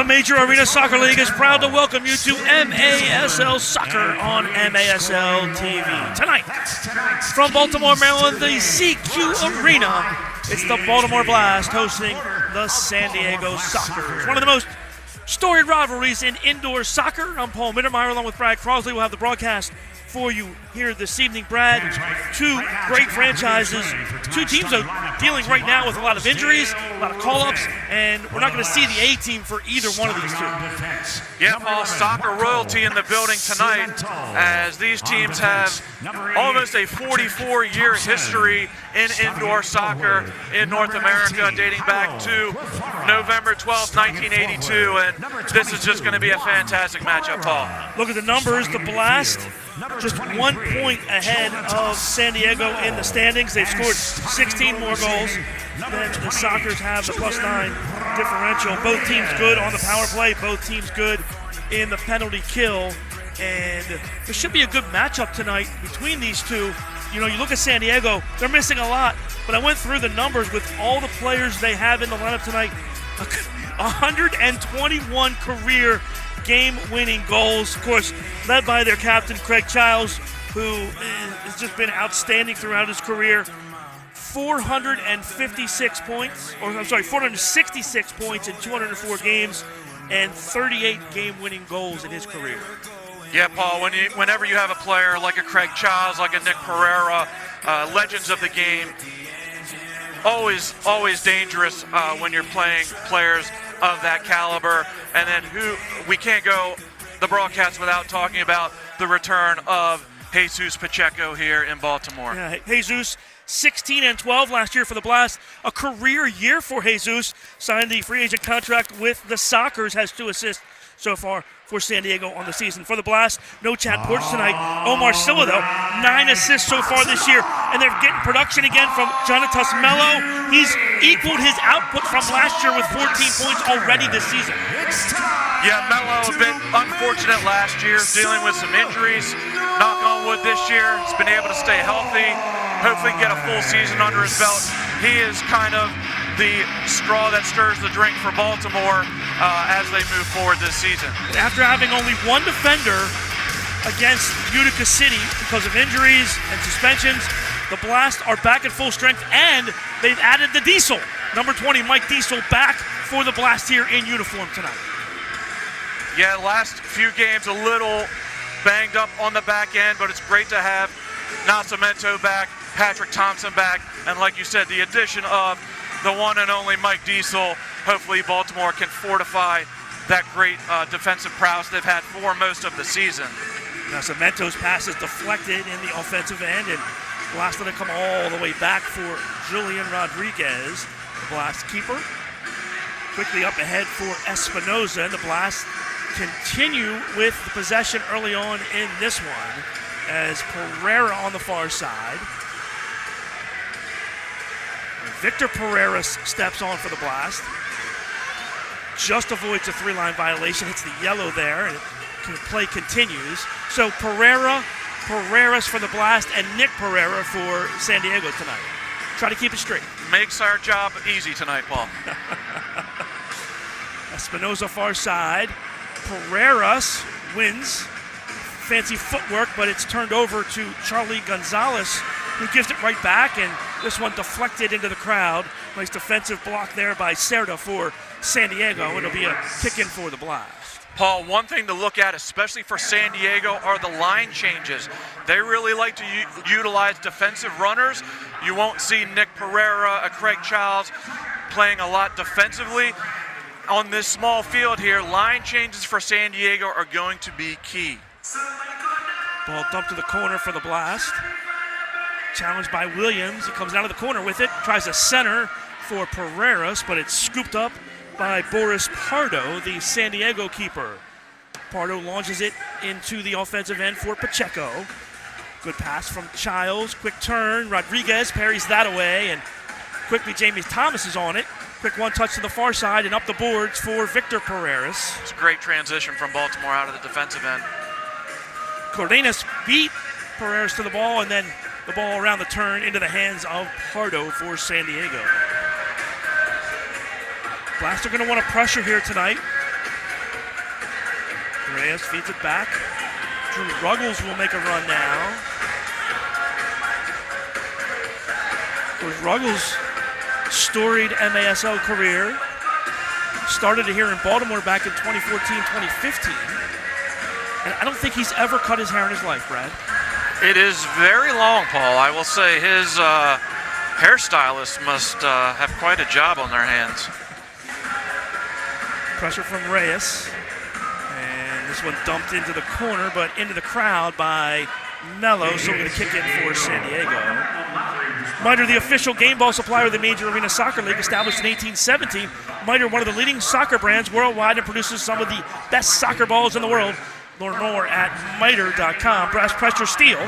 Major Arena Soccer League is proud to welcome you to MASL Soccer on MASL TV. Tonight, from Baltimore, Maryland, the SECU Arena, it's the Baltimore Blast hosting the San Diego Sockers. One of the most storied rivalries in indoor soccer. I'm Paul Mittermeier along with Brad Crosley. We'll have the broadcast for you here this evening. Brad, two great franchises, two teams are dealing right now with a lot of injuries, a lot of call-ups, and we're not going to see the A team for either one of these two. Yeah, Paul, soccer royalty in the building tonight as these teams have almost a 44-year history in indoor soccer in North America, dating back to November 12, 1982, and this is just going to be a fantastic matchup, Paul. Look at the numbers. The Blast just 1 point ahead of San Diego in the standings. They've scored 16 more goals than the Sockers have, the +9 differential. Both teams good on the power play, both teams good in the penalty kill, and there should be a good matchup tonight between these two. You know, you look at San Diego, they're missing a lot, but I went through the numbers with all the players they have in the lineup tonight. 121 career game-winning goals, of course, led by their captain, Craig Childs, who has just been outstanding throughout his career. 466 points in 204 games and 38 game-winning goals in his career. Yeah, Paul, whenever you have a player like a Craig Childs, like a Nick Pereira, legends of the game, always dangerous when you're playing players of that caliber. And then we can't go the broadcast without talking about the return of Jesus Pacheco here in Baltimore. Yeah, Jesus, 16-12 last year for the Blast. A career year for Jesus. Signed the free agent contract with the Sockers, has 2 assists so far for San Diego on the season. For the Blast, no Chad Porch tonight. Omar Silla, though, 9 assists so far this year. And they're getting production again from Jonathan Mello. He's equaled his output from last year with 14 points already this season. Yeah, Mello a bit unfortunate last year, dealing with some injuries. Knock on wood this year, he's been able to stay healthy. Hopefully get a full season under his belt. He is kind of the straw that stirs the drink for Baltimore as they move forward this season. After having only one defender against Utica City because of injuries and suspensions, the Blast are back at full strength, and they've added the Diesel. Number 20, Mike Diesel, back for the Blast here in uniform tonight. Yeah, last few games a little banged up on the back end, but it's great to have Nascimento back, Patrick Thompson back, and like you said, the addition of the one and only Mike Diesel. Hopefully Baltimore can fortify that great defensive prowess they've had for most of the season. Nascimento's pass is deflected in the offensive end, and Blast going to come all the way back for Julian Rodriguez, the Blast keeper. Quickly up ahead for Espinoza, and the Blast continue with the possession early on in this one as Pereira on the far side. Victor Pereira steps on for the Blast. Just avoids a 3-line violation, hits the yellow there, and play continues. So Pereira's for the Blast, and Nick Pereira for San Diego tonight. Try to keep it straight. Makes our job easy tonight, Paul. Espinoza far side. Pereira wins. Fancy footwork, but it's turned over to Charlie Gonzalez, who gives it right back, and this one deflected into the crowd. Nice defensive block there by Cerda for San Diego. It'll be a kick-in for the Blast. Paul, one thing to look at, especially for San Diego, are the line changes. They really like to utilize defensive runners. You won't see Nick Pereira, Craig Childs playing a lot defensively. On this small field here, line changes for San Diego are going to be key. Ball dumped to the corner for the Blast. Challenged by Williams. He comes out of the corner with it. Tries a center for Pereiras, but it's scooped up by Boris Pardo, the San Diego keeper. Pardo launches it into the offensive end for Pacheco. Good pass from Childs. Quick turn. Rodriguez parries that away, and quickly Jamie Thomas is on it. Quick one touch to the far side and up the boards for Victor Pereiras. It's a great transition from Baltimore out of the defensive end. Cardenas beat Pereiras to the ball, and then the ball around the turn into the hands of Pardo for San Diego. Blast are going to want to pressure here tonight. Reyes feeds it back. Drew Ruggles will make a run now. Of course, Ruggles' storied MASL career started here in Baltimore back in 2014-2015. And I don't think he's ever cut his hair in his life, Brad. It is very long, Paul. I will say his hairstylist must have quite a job on their hands. Pressure from Reyes. And this one dumped into the corner, but into the crowd by Mello, so we're going to kick it for San Diego. Miter, the official game ball supplier of the Major Arena Soccer League, established in 1817. Miter, one of the leading soccer brands worldwide, and produces some of the best soccer balls in the world. Learn more at miter.com. Brass pressure steal.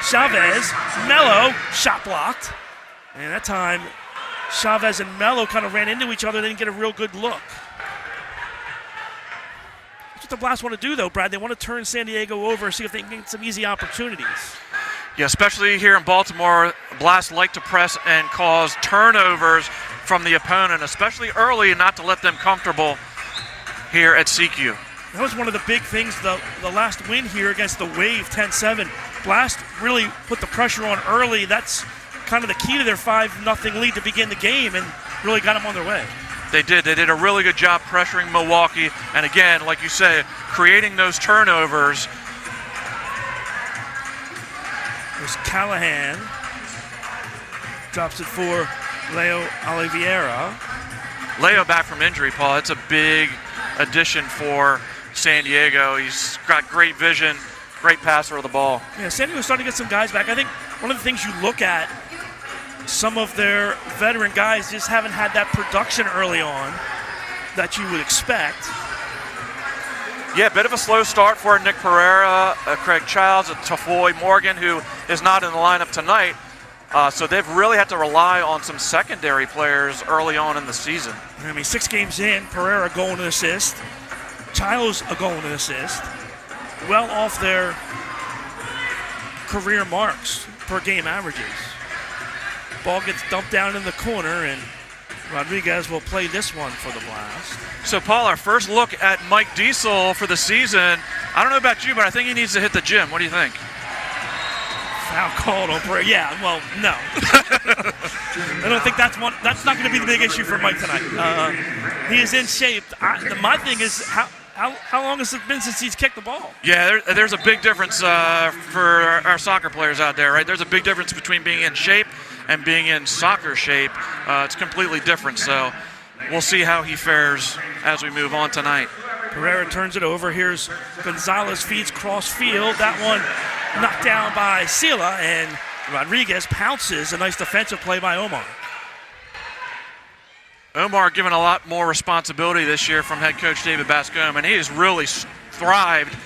Chavez, Mello, shot blocked. And that time, Chavez and Mello kind of ran into each other. They didn't get a real good look. That's what the Blast want to do, though, Brad. They want to turn San Diego over, see if they can get some easy opportunities. Yeah, especially here in Baltimore, Blast like to press and cause turnovers from the opponent, especially early, and not to let them comfortable here at SECU. That was one of the big things, the last win here against the Wave, 10-7. Blast really put the pressure on early. That's kind of the key to their 5-0 lead to begin the game, and really got them on their way. They did. They did a really good job pressuring Milwaukee, and again, like you say, creating those turnovers. There's Callahan. Drops it for Leo Oliveira. Leo back from injury, Paul. It's a big addition for San Diego. He's got great vision, great passer of the ball. Yeah, San Diego's starting to get some guys back. I think one of the things you look at, some of their veteran guys just haven't had that production early on that you would expect. Yeah, a bit of a slow start for Nick Pereira, Craig Childs, Tafoy Morgan, who is not in the lineup tonight. So they've really had to rely on some secondary players early on in the season. I mean, 6 games in, Pereira a goal and an assist. Childs a goal and an assist. Well off their career marks per game averages. Ball gets dumped down in the corner, and Rodriguez will play this one for the Blast. So, Paul, our first look at Mike Diesel for the season. I don't know about you, but I think he needs to hit the gym. What do you think? Foul called on Pereira. Yeah, well, no. I don't think that's not going to be the big issue for Mike tonight. He is in shape. My thing is, how long has it been since he's kicked the ball? Yeah, there's a big difference for our soccer players out there, right? There's a big difference between being in shape and being in soccer shape. It's completely different, so we'll see how he fares as we move on tonight. Pereira turns it over. Here's Gonzalez, feeds cross field. That one knocked down by Sila, and Rodriguez pounces. A nice defensive play by Omar. Omar given a lot more responsibility this year from head coach David Bascom, and he has really thrived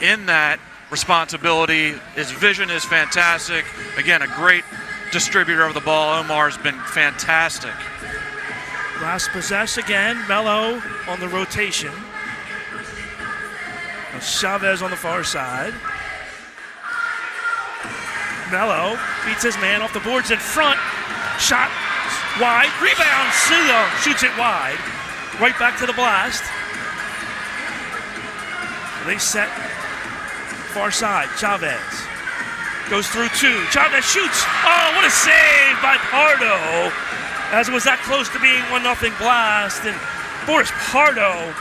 in that responsibility. His vision is fantastic. Again, a great distributor of the ball. Omar's been fantastic. Last possess again. Mello on the rotation. Chavez on the far side. Mello beats his man off the boards in front. Shot wide. Rebound. Sila shoots it wide. Right back to the Blast. They set far side. Chavez goes through 2. Chavez shoots. Oh, what a save by Pardo. As it was that close to being 1-0 Blast. And Boris Pardo,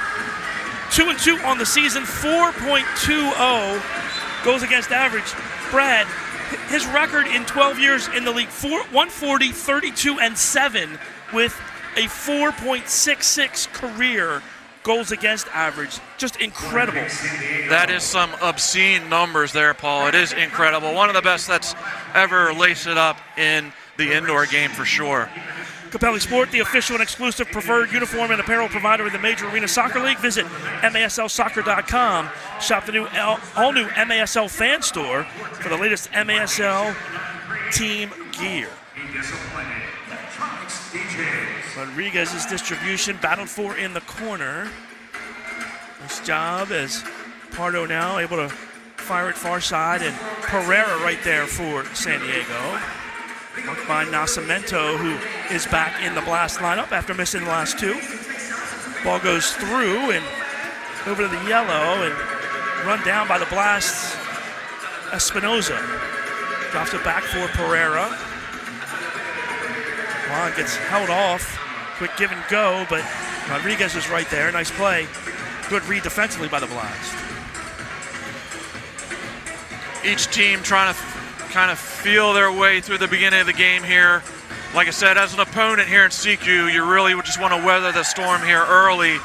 2-2 on the season, 4.20 goals against average. Brad, his record in 12 years in the league, 140, 32, and 7 with a 4.66 career goals against average. Just incredible. That is some obscene numbers there, Paul. It is incredible. One of the best that's ever laced it up in the indoor game for sure. Capelli Sport, the official and exclusive preferred uniform and apparel provider of the Major Arena Soccer League. Visit MASLsoccer.com. Shop the all-new MASL fan store for the latest MASL team gear. Rodriguez's distribution battled for in the corner. Nice job as Pardo now able to fire it far side, and Pereira right there for San Diego. Marked by Nascimento, who is back in the Blast lineup after missing the last 2. Ball goes through, and over to the yellow and run down by the Blast. Espinoza drops it back for Pereira. Juan gets held off. Quick give and go, but Rodriguez is right there. Nice play. Good read defensively by the Blast. Each team trying to kind of feel their way through the beginning of the game here. Like I said, as an opponent here in SECU, you really would just want to weather the storm here early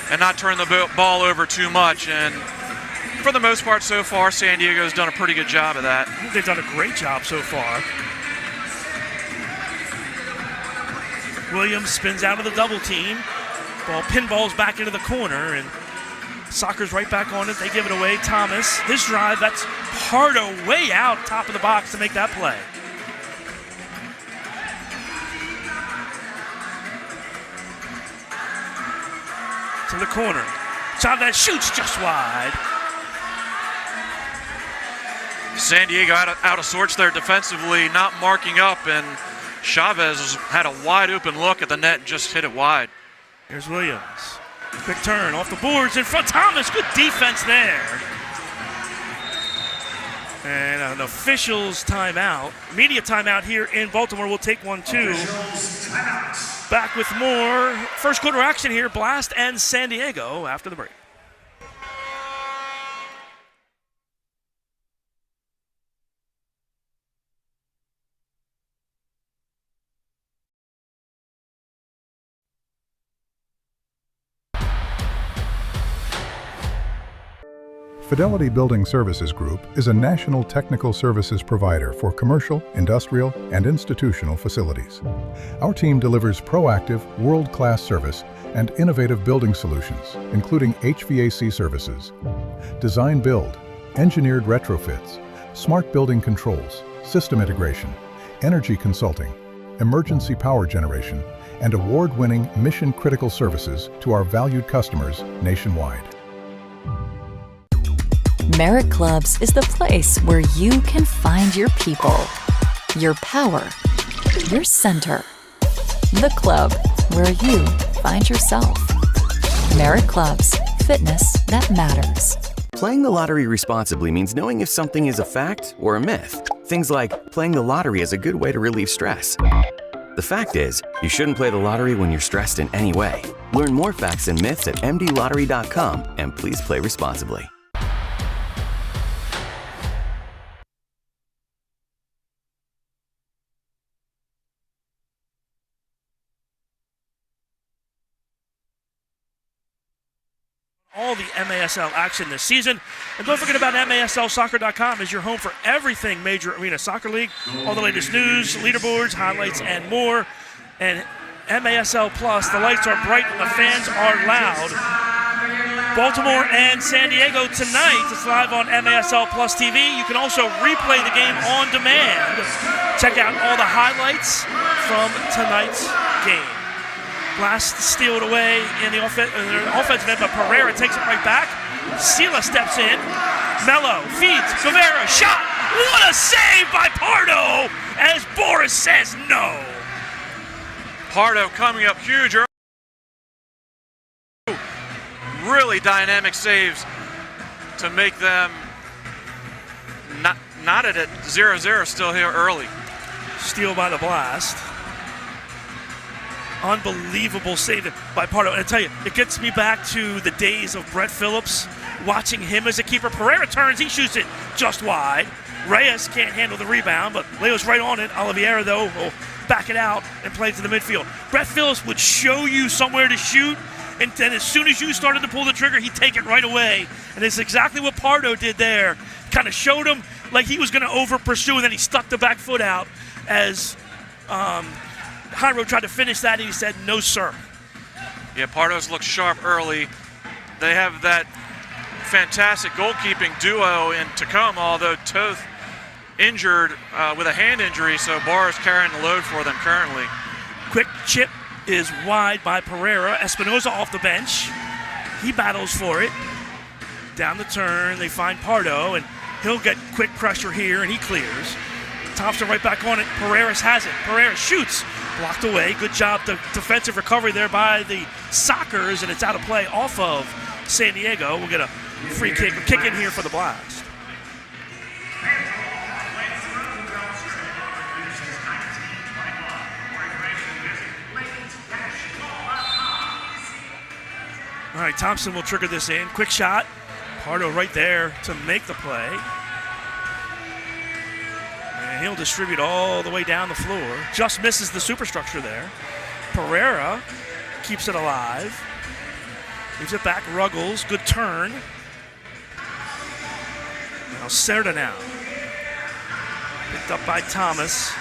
and not turn the ball over too much. And for the most part so far, San Diego's done a pretty good job of that. I think they've done a great job so far. Williams spins out of the double team. Ball pinballs back into the corner, and Soccer's right back on it. They give it away. Thomas, his drive, that's Pardo way out top of the box to make that play. To the corner. Chavez shoots just wide. San Diego out of sorts there defensively, not marking up, and Chavez had a wide open look at the net and just hit it wide. Here's Williams. Quick turn off the boards in front. Thomas, good defense there. And an officials timeout. Media timeout here in Baltimore. We'll take one too. Back with more first quarter action here. Blast and San Diego after the break. Fidelity Building Services Group is a national technical services provider for commercial, industrial, and institutional facilities. Our team delivers proactive, world-class service and innovative building solutions, including HVAC services, design build, engineered retrofits, smart building controls, system integration, energy consulting, emergency power generation, and award-winning mission-critical services to our valued customers nationwide. Merit Clubs is the place where you can find your people, your power, your center. The club where you find yourself. Merit Clubs, fitness that matters. Playing the lottery responsibly means knowing if something is a fact or a myth. Things like playing the lottery is a good way to relieve stress. The fact is, you shouldn't play the lottery when you're stressed in any way. Learn more facts and myths at mdlottery.com, and please play responsibly. All the MASL action this season. And don't forget about MASLsoccer.com is your home for everything Major Arena Soccer League. All the latest news, leaderboards, highlights, and more. And MASL Plus, the lights are bright and the fans are loud. Baltimore and San Diego tonight. It's live on MASL Plus TV. You can also replay the game on demand. Check out all the highlights from tonight's game. Blast steal it away in the offensive end, but Pereira takes it right back. Sila steps in. Mello feeds. Guevara shot. What a save by Pardo as Boris says no. Pardo coming up huge. Really dynamic saves to make them not at it 0-0 still here early. Steal by the Blast. Unbelievable save by Pardo. And I tell you, it gets me back to the days of Brett Phillips, watching him as a keeper. Pereira turns, he shoots it just wide. Reyes can't handle the rebound, but Leo's right on it. Oliveira, though, will back it out and play to the midfield. Brett Phillips would show you somewhere to shoot, and then as soon as you started to pull the trigger, he'd take it right away. And it's exactly what Pardo did there. Kind of showed him like he was going to over-pursue, and then he stuck the back foot out as Jairo tried to finish that, and he said, no, sir. Yeah, Pardo's looked sharp early. They have that fantastic goalkeeping duo in Tacoma, although Toth injured with a hand injury, so Barr is carrying the load for them currently. Quick chip is wide by Pereira. Espinoza off the bench. He battles for it. Down the turn, they find Pardo, and he'll get quick pressure here, and he clears. Thompson right back on it. Pereira has it. Pereira shoots. Blocked away. Good job. The defensive recovery there by the Sockers, and it's out of play off of San Diego will get a free kick in here for the Blast. All right, Thompson will trigger this in. Quick shot. Pardo right there to make the play. And he'll distribute all the way down the floor. Just misses the superstructure there. Pereira keeps it alive. Leaves it back. Ruggles. Good turn. Now Cerda now. Picked up by Thomas.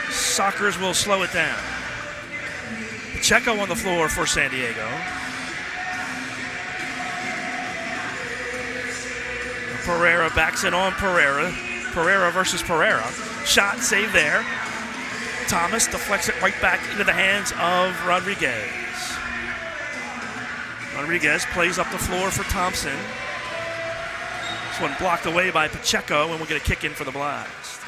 Sockers will slow it down. Pacheco on the floor for San Diego. Pereira backs it on Pereira. Pereira versus Pereira. Shot save there. Thomas deflects it right back into the hands of Rodriguez. Rodriguez plays up the floor for Thompson. This one blocked away by Pacheco, and we'll get a kick in for the Blast.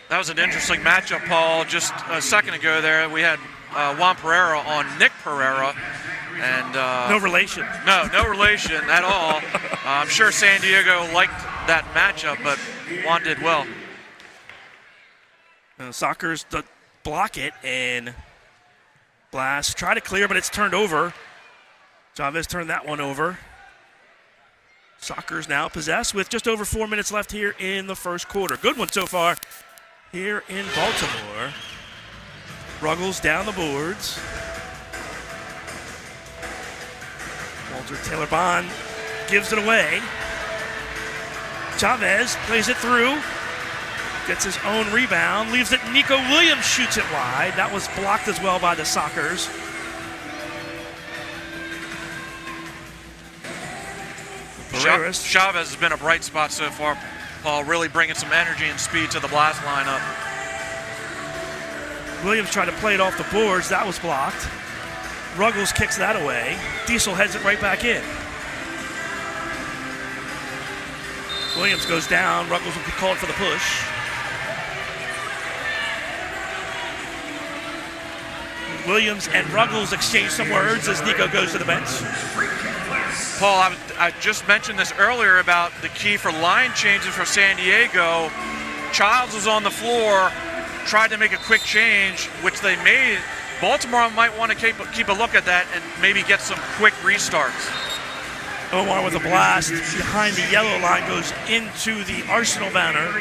That was an interesting matchup, Paul. Just a second ago there, we had Juan Pereira on Nick Pereira. And no relation. No relation at all. I'm sure San Diego liked that matchup, but Juan did well. Sockers block it, and Blast try to clear, but it's turned over. Chavez turned that one over. Sockers now possessed with just over 4 minutes left here in the first quarter. Good one so far here in Baltimore. Ruggles down the boards. Walter Taylor Bond gives it away. Chavez plays it through. Gets his own rebound. Leaves it. Nico Williams shoots it wide. That was blocked as well by the Sockers. Chavez has been a bright spot so far, Paul, really bringing some energy and speed to the Blast lineup. Williams tried to play it off the boards. That was blocked. Ruggles kicks that away. Diesel heads it right back in. Williams goes down. Ruggles will be called for the push. Williams and Ruggles exchange some words as Nico goes to the bench. Paul, I just mentioned this earlier about the key for line changes for San Diego. Childs was on the floor, tried to make a quick change, which they made. Baltimore might want to keep a look at that and maybe get some quick restarts. Omar with a blast behind the yellow line goes into the Arsenal banner,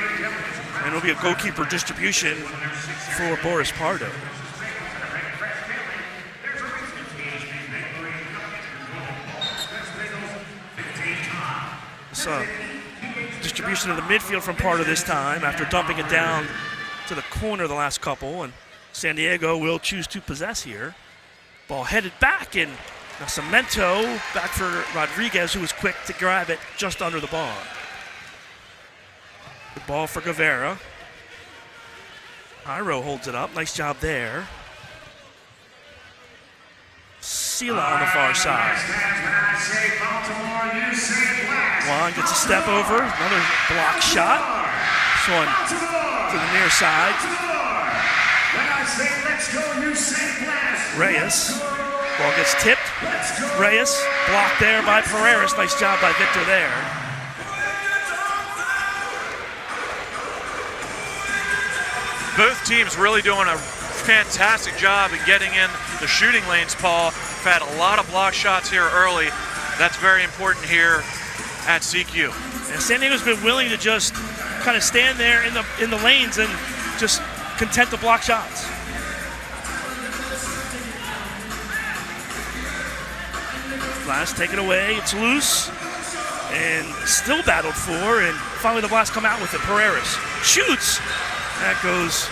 and it'll be a goalkeeper distribution for Boris Pardo. So, distribution of the midfield from Pardo this time after dumping it down to the corner the last couple, and San Diego will choose to possess here. Ball headed back, and Nascimento back for Rodriguez, who was quick to grab it just under the bar. Good ball for Guevara. Jairo holds it up. Nice job there. Sila on the far side. Juan gets a step over. Another block shot. This one to the near side. Reyes. Ball gets tipped. Reyes blocked there by Pereira. Nice job by Victor there. Both teams really doing a fantastic job in getting in the shooting lanes, Paul. We've had a lot of block shots here early. That's very important here at SECU. And San Diego's been willing to just kind of stand there in the lanes and just content the block shots. Blast take it away. It's loose and still battled for, and finally the Blast come out with it. Pereiras shoots. That goes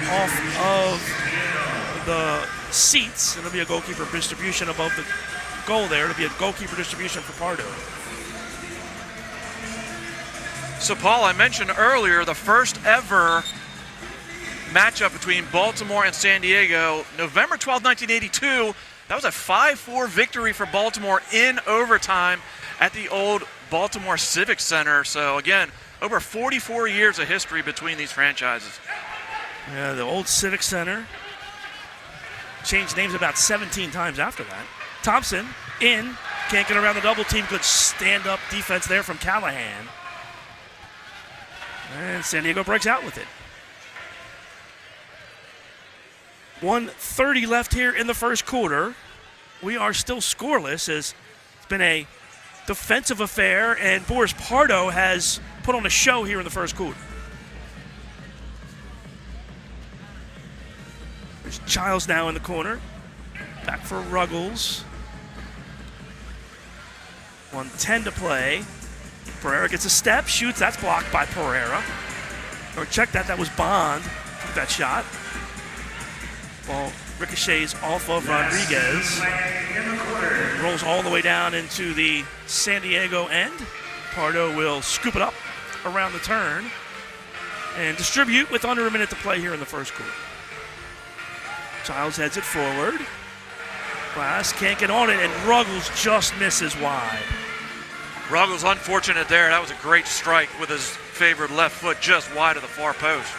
off of the seats. It'll be a goalkeeper distribution above the goal there. It'll be a goalkeeper distribution for Pardo. So, Paul, I mentioned earlier the first ever matchup between Baltimore and San Diego, November 12, 1982. That was a 5-4 victory for Baltimore in overtime at the old Baltimore Civic Center. So, again, over 44 years of history between these franchises. Yeah, the old Civic Center changed names about 17 times after that. Thompson in. Can't get around the double team. Good stand-up defense there from Callahan. And San Diego breaks out with it. 1:30 left here in the first quarter. We are still scoreless as it's been a defensive affair, and Boris Pardo has put on a show here in the first quarter. There's Childs now in the corner. Back for Ruggles. 1:10 to play. Pereira gets a step, shoots. That's blocked by Pereira. Or check that. That was Bond. Took that shot. Ball ricochets off of Rodriguez. And rolls all the way down into the San Diego end. Pardo will scoop it up around the turn and distribute with under a minute to play here in the first quarter. Childs heads it forward. Blast can't get on it, and Ruggles just misses wide. Ruggles unfortunate there. That was a great strike with his favored left foot just wide of the far post.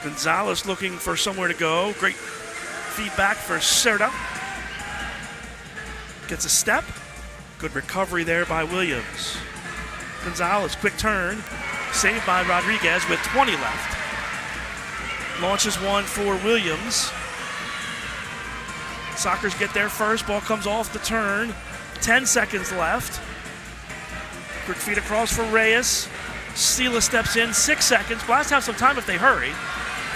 Gonzalez looking for somewhere to go. Great feedback for Cerda. Gets a step. Good recovery there by Williams. Gonzalez, quick turn. Saved by Rodriguez with 20 left. Launches one for Williams. Sockers get there first. Ball comes off the turn. 10 seconds left. Quick feed across for Reyes. Sela steps in. 6 seconds. Blast have some time if they hurry.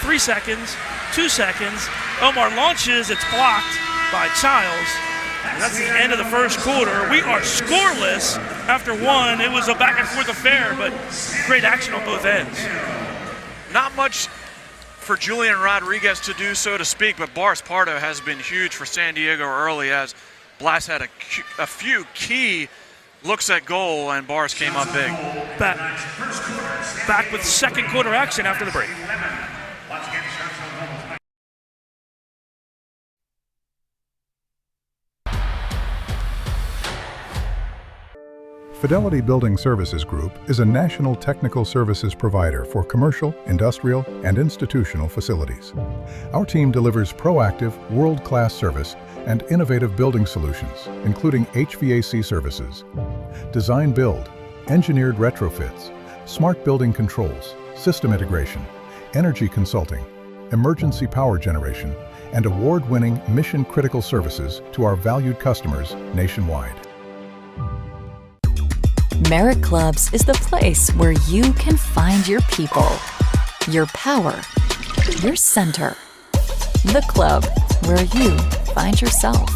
3 seconds. 2 seconds. Omar launches. It's blocked by Childs. And that's the end of the first quarter. We are scoreless after one. It was a back and forth affair, but great action on both ends. Not much for Julian Rodriguez to do, so to speak, but Boris Pardo has been huge for San Diego early as Blast had a few key looks at goal, and Boris came up big. Back with second quarter action after the break. Fidelity Building Services Group is a national technical services provider for commercial, industrial, and institutional facilities. Our team delivers proactive, world-class service and innovative building solutions, including HVAC services, design build, engineered retrofits, smart building controls, system integration, energy consulting, emergency power generation, and award-winning mission-critical services to our valued customers nationwide. Merit Clubs is the place where you can find your people, your power, your center. The club where you find yourself.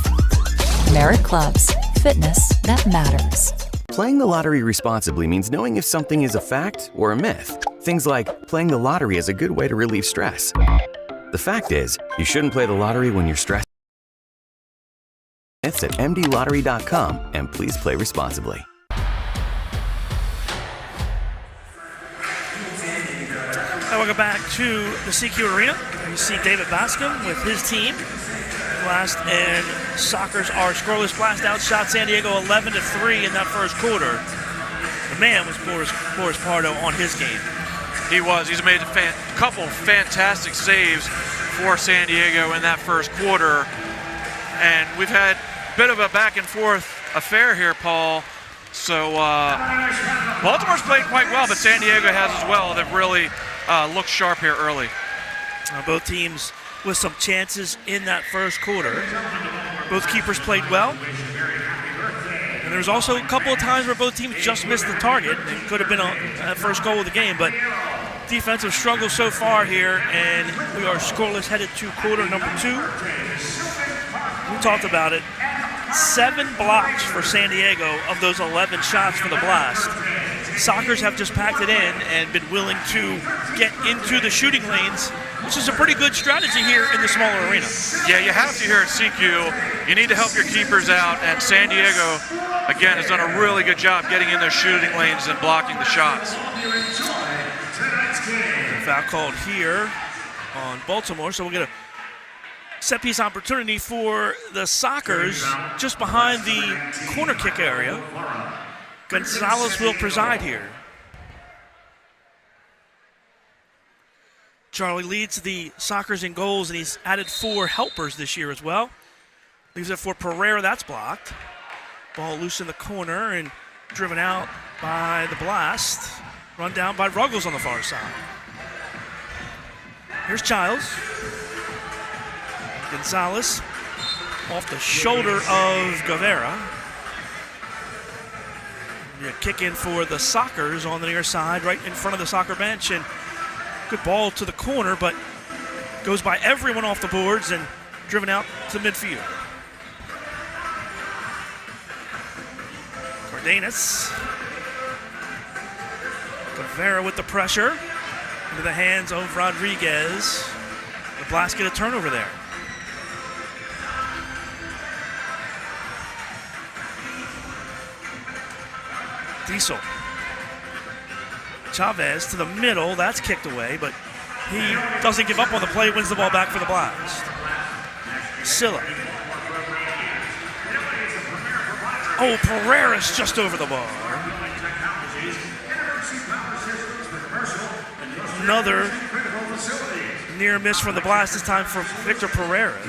Merit Clubs, fitness that matters. Playing the lottery responsibly means knowing if something is a fact or a myth. Things like playing the lottery is a good way to relieve stress. The fact is, you shouldn't play the lottery when you're stressed. Myths at mdlottery.com, and please play responsibly. Welcome back to the SECU Arena. You see David Bascom with his team. Blast and Sockers are scoreless. Blast outshot San Diego 11-3 in that first quarter. The man was Boris Pardo on his game. He was. He's made a couple fantastic saves for San Diego in that first quarter. And we've had a bit of a back and forth affair here, Paul. So Baltimore's played quite well, but San Diego has as well. They've really looked sharp here early. Both teams with some chances in that first quarter. Both keepers played well. And there was also a couple of times where both teams just missed the target. It could have been a first goal of the game, but defensive struggle so far here, and we are scoreless headed to quarter number 2. We talked about it. 7 blocks for San Diego of those 11 shots for the Blast. Sockers have just packed it in and been willing to get into the shooting lanes, which is a pretty good strategy here in the smaller arena. Yeah, you have to here at SECU. You need to help your keepers out, and San Diego, again, has done a really good job getting in those shooting lanes and blocking the shots. Foul called here on Baltimore, so we'll get a set-piece opportunity for the Sockers just behind the corner kick area. Gonzalez will preside here. Charlie leads the Sockers in goals, and he's added 4 helpers this year as well. Leaves it for Pereira. That's blocked. Ball loose in the corner and driven out by the Blast. Run down by Ruggles on the far side. Here's Childs. Gonzalez off the shoulder of Guevara. A kick in for the Sockers on the near side, right in front of the soccer bench. And good ball to the corner, but goes by everyone off the boards and driven out to midfield. Cardenas. Guevara with the pressure into the hands of Rodriguez. The Blast get a turnover there. Diesel. Chavez to the middle. That's kicked away, but he doesn't give up on the play. Wins the ball back for the Blast. Silla. Oh, Pereira's just over the bar. Another near miss from the Blast, this time for Victor Pereira's.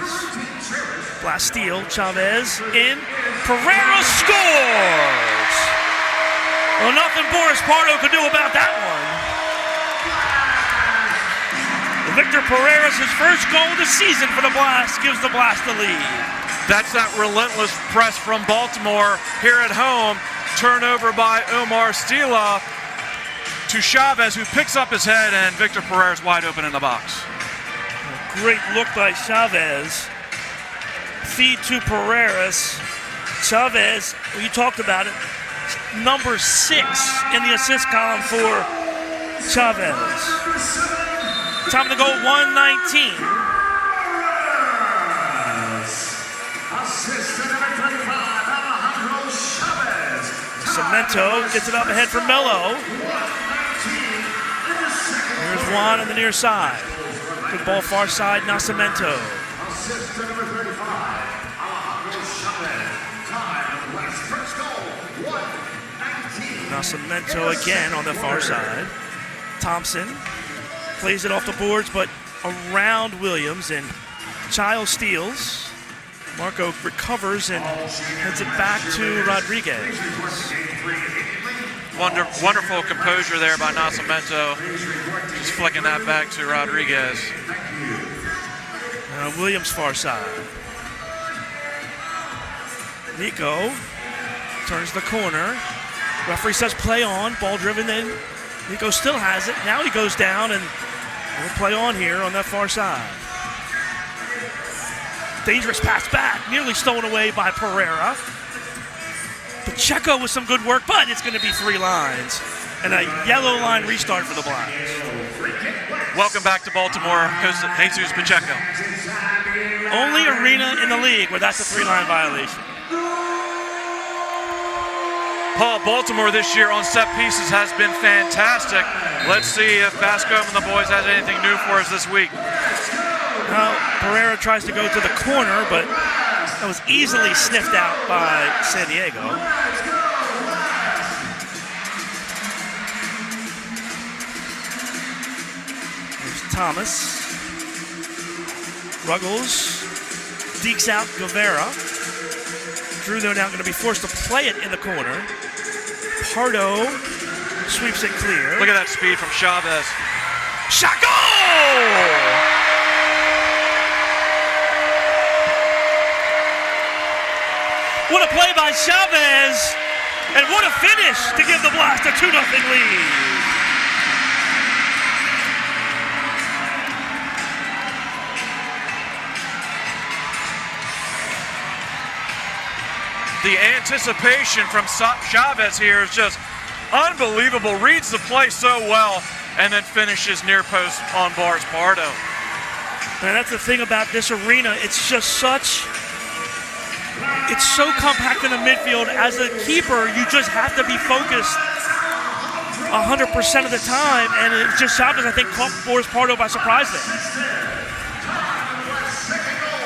Blast steal, Chavez in. Pereira scores! Well, nothing Boris Pardo could do about that one. Victor Pereira's his first goal of the season for the Blast, gives the Blast the lead. That's that relentless press from Baltimore here at home. Turnover by Omar Stila to Chavez, who picks up his head, and Victor Pereira's wide open in the box. A great look by Chavez. Feed to Pereira's. Chavez, you talked about it, number 6 in the assist column for Chavez. Time to go 119. Cemento gets it up ahead for Mello. Here's Juan on the near side. Good ball far side, Nascimento. Nascimento again on the far side. Thompson plays it off the boards, but around Williams, and Childs steals. Marco recovers and heads it back to Rodriguez. Wonderful composure there by Nascimento. Just flicking that back to Rodriguez. Williams far side. Nico turns the corner. Referee says play on, ball driven in. Nico still has it. Now he goes down, and we'll play on here on that far side. Dangerous pass back, nearly stolen away by Pereira. Pacheco with some good work, but it's going to be 3 lines. And a yellow line restart for the Blast. Welcome back to Baltimore, Coach Jesus Pacheco. Only arena in the league where that's a 3-line violation. Baltimore this year on set pieces has been fantastic. Let's see if Bascom and the boys has anything new for us this week. Now, Pereira tries to go to the corner, but that was easily sniffed out by San Diego. There's Thomas. Ruggles dekes out Guevara. Drew, though, now going to be forced to play it in the corner. Pardo sweeps it clear. Look at that speed from Chavez. Shot goal! What a play by Chavez, and what a finish to give the Blast a 2-0 lead. The anticipation from Chavez here is just unbelievable. Reads the play so well, and then finishes near post on Boris Pardo. And that's the thing about this arena. It's just it's so compact in the midfield. As a keeper, you just have to be focused 100% of the time, and it's just Chavez, I think, caught Boris Pardo by surprise there.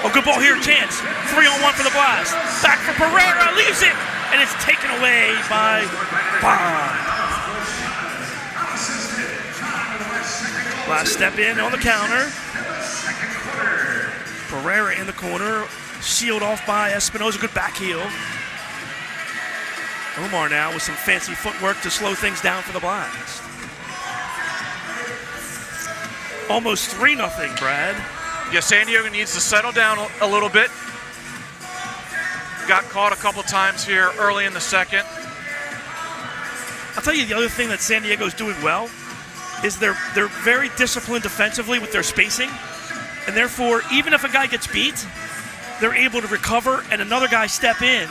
Oh, good ball here, chance. 3-on-1 for the Blast. Back for Pereira, leaves it, and it's taken away by Bond. Blast step in on the counter. Pereira in the corner. Shield off by Espinoza, good back heel. Omar now with some fancy footwork to slow things down for the Blast. Almost 3-0, Brad. Yeah, San Diego needs to settle down a little bit. Got caught a couple times here early in the second. I'll tell you the other thing that San Diego's doing well is they're very disciplined defensively with their spacing, and therefore, even if a guy gets beat, they're able to recover and another guy step in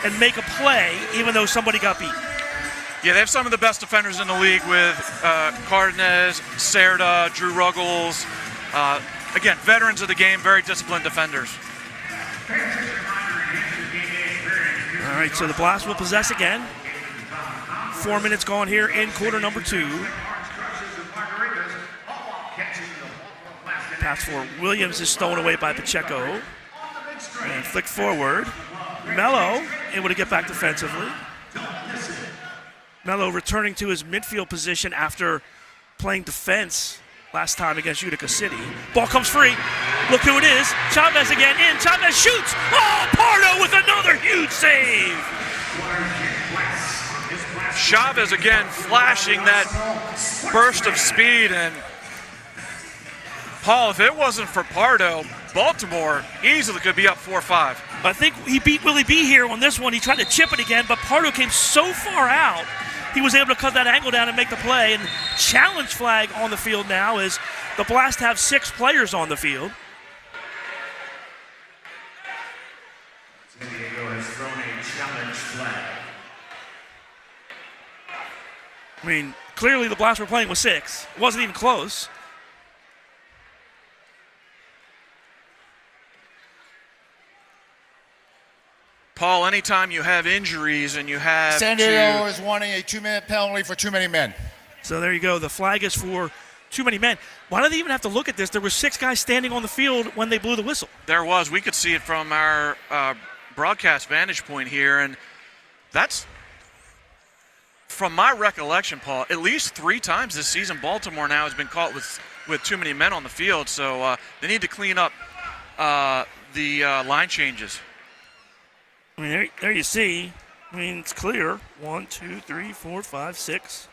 and make a play even though somebody got beat. Yeah, they have some of the best defenders in the league with Cardenas, Cerda, Drew Ruggles. Again, veterans of the game, very disciplined defenders. All right, so the Blast will possess again. 4 minutes gone here in quarter number 2. Pass for Williams is stolen away by Pacheco. And flick forward. Mello able to get back defensively. Mello returning to his midfield position after playing defense last time against Utica City. Ball comes free. Look who it is. Chavez again in. Chavez shoots. Oh, Pardo with another huge save. Chavez again flashing that burst of speed. And Paul, if it wasn't for Pardo, Baltimore easily could be up 4-5. I think he beat Willie B here on this one. He tried to chip it again, but Pardo came so far out, he was able to cut that angle down and make the play. And challenge flag on the field now as the Blast have 6 players on the field. San Diego has thrown a challenge flag. I mean, clearly the Blast were playing with 6. It wasn't even close. Paul, anytime you have injuries and you have San Diego is wanting a 2-minute penalty for too many men. So there you go. The flag is for too many men. Why do they even have to look at this? There were 6 guys standing on the field when they blew the whistle. There was. We could see it from our broadcast vantage point here, and that's, from my recollection, Paul, at least 3 times this season Baltimore now has been caught with too many men on the field, so they need to clean up the line changes. I mean, there you see. I mean, it's clear. 1, 2, 3, 4, 5, 6.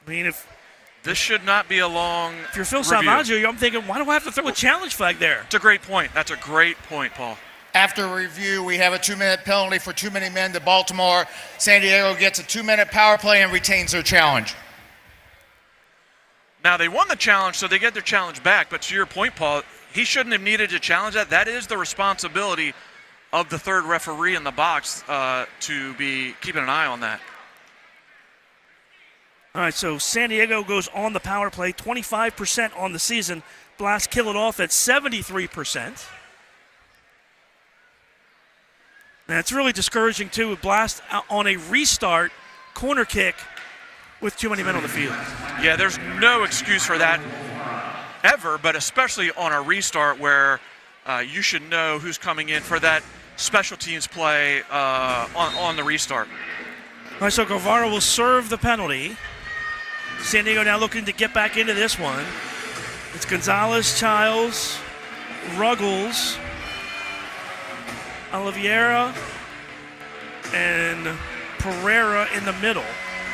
I mean, if this should not be a long if you're Phil review. Salvaggio, I'm thinking, why do I have to throw a challenge flag there? It's a great point. That's a great point, Paul. After review, we have a 2-minute penalty for too many men to Baltimore. San Diego gets a 2-minute power play and retains their challenge. Now, they won the challenge, so they get their challenge back. But to your point, Paul, he shouldn't have needed to challenge that. That is the responsibility of the third referee in the box to be keeping an eye on that. All right, so San Diego goes on the power play, 25% on the season. Blast kill it off at 73%. And it's really discouraging, too, with Blast on a restart corner kick with too many men on the field. Yeah, there's no excuse for that ever, but especially on a restart where you should know who's coming in for that special teams play on the restart. All right, so Guevara will serve the penalty. San Diego now looking to get back into this one. It's Gonzalez, Childs, Ruggles, Oliveira, and Pereira in the middle.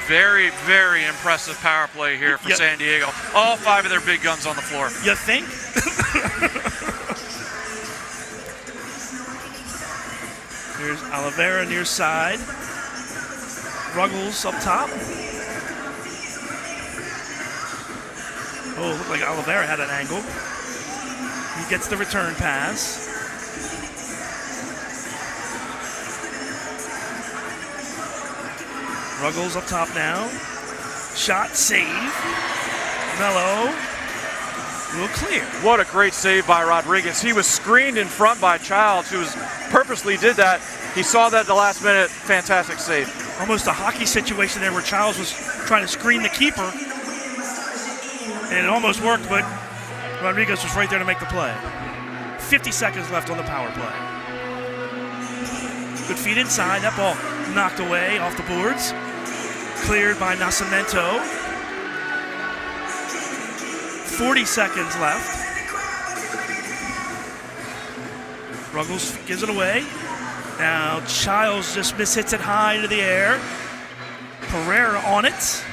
Very, very impressive power play here for San Diego. All 5 of their big guns on the floor. You think? Here's Oliveira near side. Ruggles up top. Oh, looked like Oliveira had an angle. He gets the return pass. Ruggles up top now. Shot, save. Mello will clear. What a great save by Rodriguez. He was screened in front by Childs, who purposely did that. He saw that at the last minute. Fantastic save. Almost a hockey situation there where Childs was trying to screen the keeper. And it almost worked, but Rodriguez was right there to make the play. 50 seconds left on the power play. Good feed inside. That ball knocked away off the boards. Cleared by Nascimento. 40 seconds left. Ruggles gives it away. Now Childs just mishits it high into the air. Pereira on it.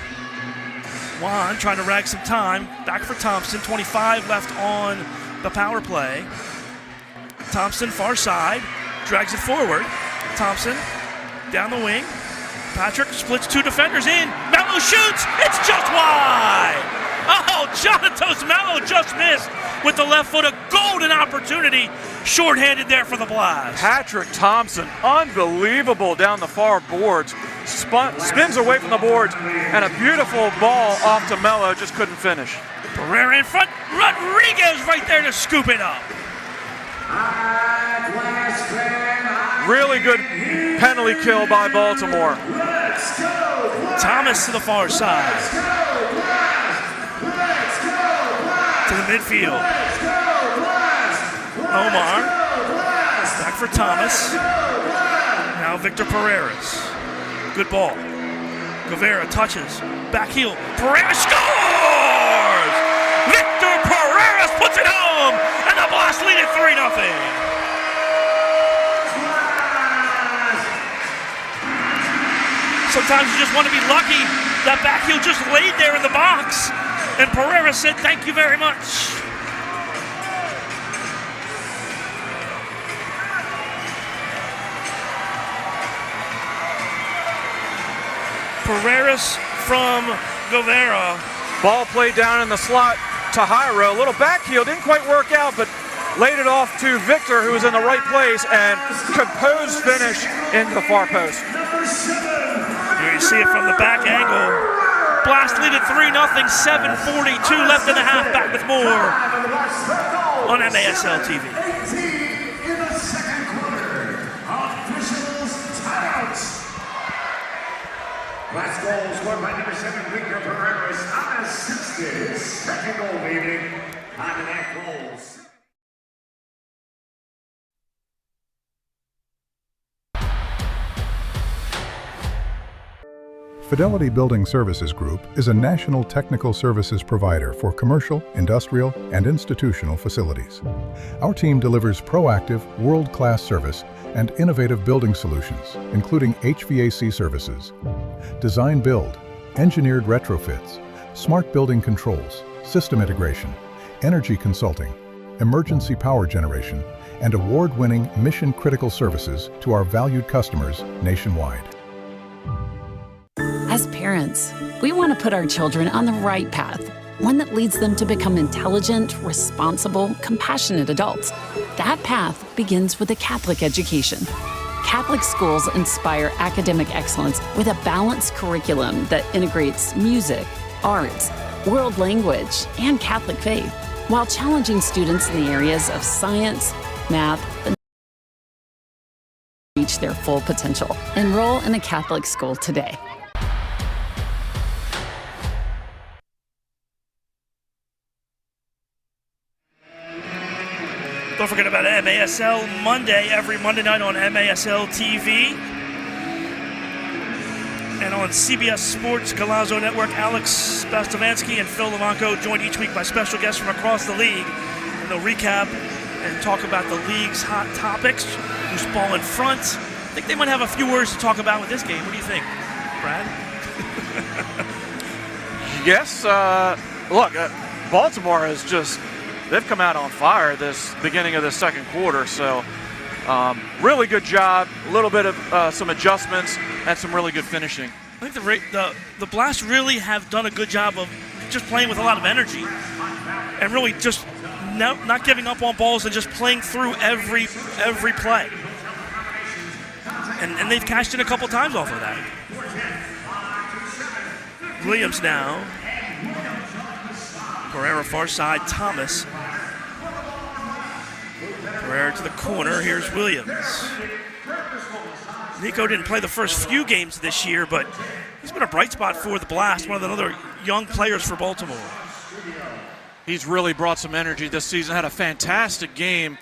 Juan trying to rag some time. Back for Thompson. 25 left on the power play. Thompson far side. Drags it forward. Thompson down the wing. Patrick splits two defenders in. Mello shoots. It's just wide. Oh, Jonatos Mello just missed with the left foot. A golden opportunity. Short-handed there for the Blast. Patrick Thompson, unbelievable down the far boards. Spins away from the boards, and a beautiful ball off to Mello. Just couldn't finish. Pereira in front. Rodriguez right there to scoop it up. Really good penalty kill by Baltimore. Thomas to the far side. To the midfield. Omar. Back for Thomas. Now Victor Pereira's. Good ball. Guevara touches. Back heel. Pereira scores! Victor Pereira puts it home! And the Blast lead it 3-0. Sometimes you just want to be lucky. That back heel just laid there in the box. And Pereira said, thank you very much. Pereira's from Guevara. Ball played down in the slot to Jairo. A little back heel, didn't quite work out, but laid it off to Victor, who was in the right place, and composed finish into the far post. Here you see it from the back angle. Blast lead at 3-0, 7:42 left in the half. Back with more on MASL TV. In the second quarter, officials timeouts. Last goal scored by number 7, Victor Pereira. On assisted. Second goal leading on the net goals. Fidelity Building Services Group is a national technical services provider for commercial, industrial, and institutional facilities. Our team delivers proactive, world-class service and innovative building solutions, including HVAC services, design build, engineered retrofits, smart building controls, system integration, energy consulting, emergency power generation, and award-winning mission-critical services to our valued customers nationwide. As parents, we want to put our children on the right path, one that leads them to become intelligent, responsible, compassionate adults. That path begins with a Catholic education. Catholic schools inspire academic excellence with a balanced curriculum that integrates music, arts, world language, and Catholic faith, while challenging students in the areas of science, math, and reach their full potential. Enroll in a Catholic school today. Don't forget about MASL Monday, every Monday night on MASL TV. And on CBS Sports Galazzo Network, Alex Bastavansky and Phil Levanko joined each week by special guests from across the league. And they'll recap and talk about the league's hot topics, who's ball in front. I think they might have a few words to talk about with this game. What do you think, Brad? Yes, look, Baltimore is just, they've come out on fire this beginning of the second quarter, so really good job, a little bit of some adjustments and some really good finishing. I think the Blast really have done a good job of just playing with a lot of energy and really just not giving up on balls and just playing through every play. And they've cashed in a couple times off of that. Williams now. Pereira far side, Thomas. Pereira to the corner, here's Williams. Nico didn't play the first few games this year, but he's been a bright spot for the Blast, one of the other young players for Baltimore. He's really brought some energy this season, had a fantastic game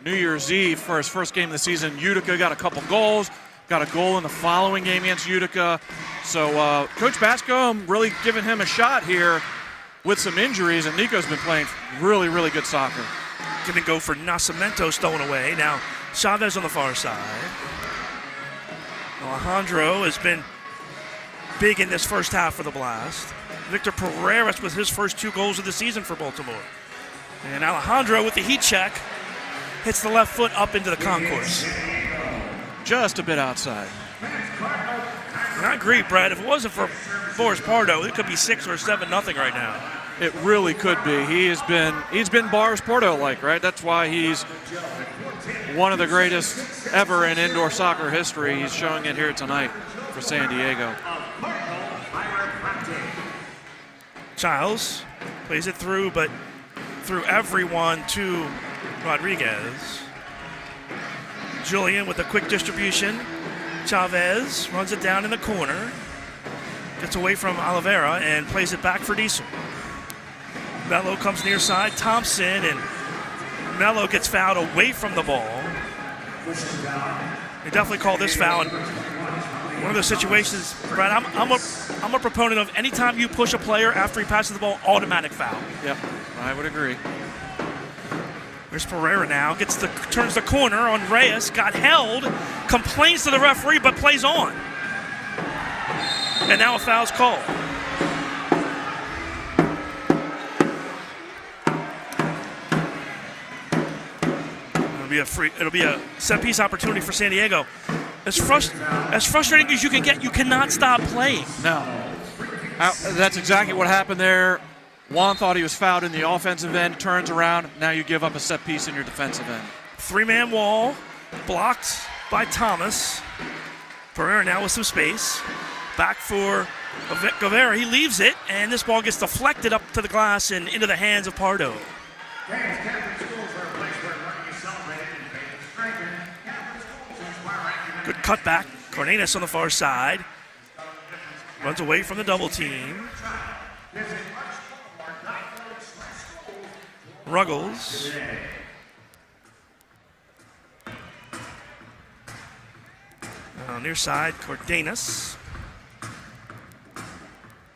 New Year's Eve for his first game of the season. Utica got a couple goals, got a goal in the following game against Utica. So Coach Bascom really giving him a shot here with some injuries, and Nico's been playing really, really good soccer. Going to go for Nascimento, stolen away. Now Chavez on the far side. Alejandro has been big in this first half for the Blast. Victor Pereira with his first 2 goals of the season for Baltimore. And Alejandro with the heat check hits the left foot up into the concourse. Just a bit outside. And I agree, Brad. If it wasn't for Boris Pardo, it could be 6 or 7-0 right now. It really could be. He's been Boris Pardo-like, right? That's why he's one of the greatest ever in indoor soccer history. He's showing it here tonight for San Diego. Childs plays it through, but through everyone to Rodriguez. Julian with a quick distribution. Chavez runs it down in the corner. Gets away from Oliveira and plays it back for Diesel. Mello comes near side. Thompson, and Mello gets fouled away from the ball. They definitely call this foul. And one of those situations, Brad, I'm a proponent of anytime you push a player after he passes the ball, automatic foul. Yep, I would agree. There's Pereira now, turns the corner on Reyes, got held, complains to the referee, but plays on. And now a foul's called. It'll be a set piece opportunity for San Diego. As frustrating as you can get, you cannot stop playing. No. That's exactly what happened there. Juan thought he was fouled in the offensive end, turns around, now you give up a set piece in your defensive end. 3-man wall, blocked by Thomas. Pereira now with some space. Back for Guevara, he leaves it, and this ball gets deflected up to the glass and into the hands of Pardo. Good cutback. Cardenas on the far side. Runs away from the double team. Ruggles. Near side, Cardenas.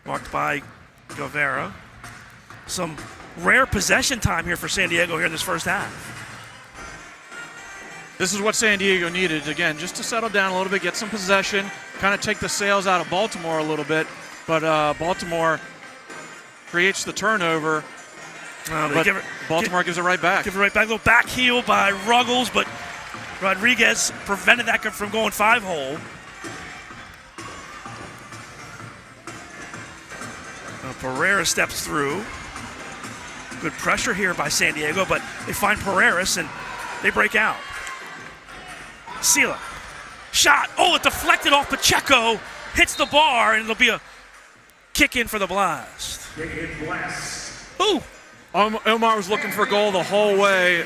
Marked by Guevara. Some rare possession time here for San Diego here in this first half. This is what San Diego needed, again, just to settle down a little bit, get some possession, kind of take the sails out of Baltimore a little bit. But Baltimore creates the turnover, but Baltimore gives it right back. Give it right back. A little back heel by Ruggles, but Rodriguez prevented that from going 5-hole. Pereira steps through. Good pressure here by San Diego, but they find Pereiras and they break out. Sila. Shot. Oh, it deflected off Pacheco. Hits the bar, and it'll be a kick in for the Blast. Ooh. Omar was looking for a goal the whole way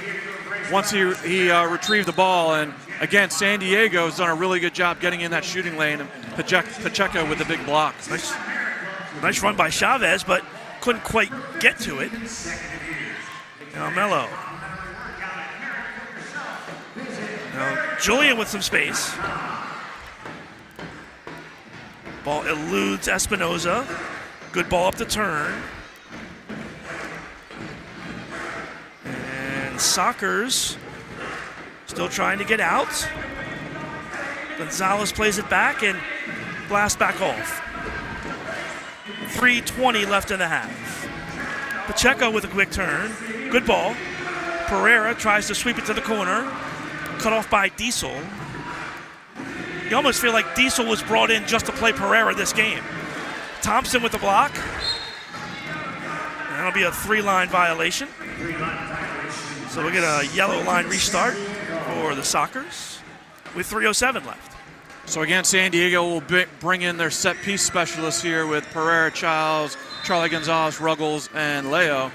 once he retrieved the ball. And again, San Diego has done a really good job getting in that shooting lane. And Pacheco with the big block. Nice run by Chavez, but couldn't quite get to it. Now Mello. Now Julian with some space. Ball eludes Espinoza. Good ball up the turn. And Sockers still trying to get out. Gonzalez plays it back and Blast back off. 3:20 left in the half. Pacheco with a quick turn. Good ball. Pereira tries to sweep it to the corner. Cut off by Diesel. You almost feel like Diesel was brought in just to play Pereira this game. Thompson with the block. That'll be a 3-line violation. So we'll get a yellow line restart for the Sockers with 3:07 left. So again, San Diego will bring in their set piece specialists here with Pereira, Childs, Charlie Gonzalez, Ruggles, and Leo.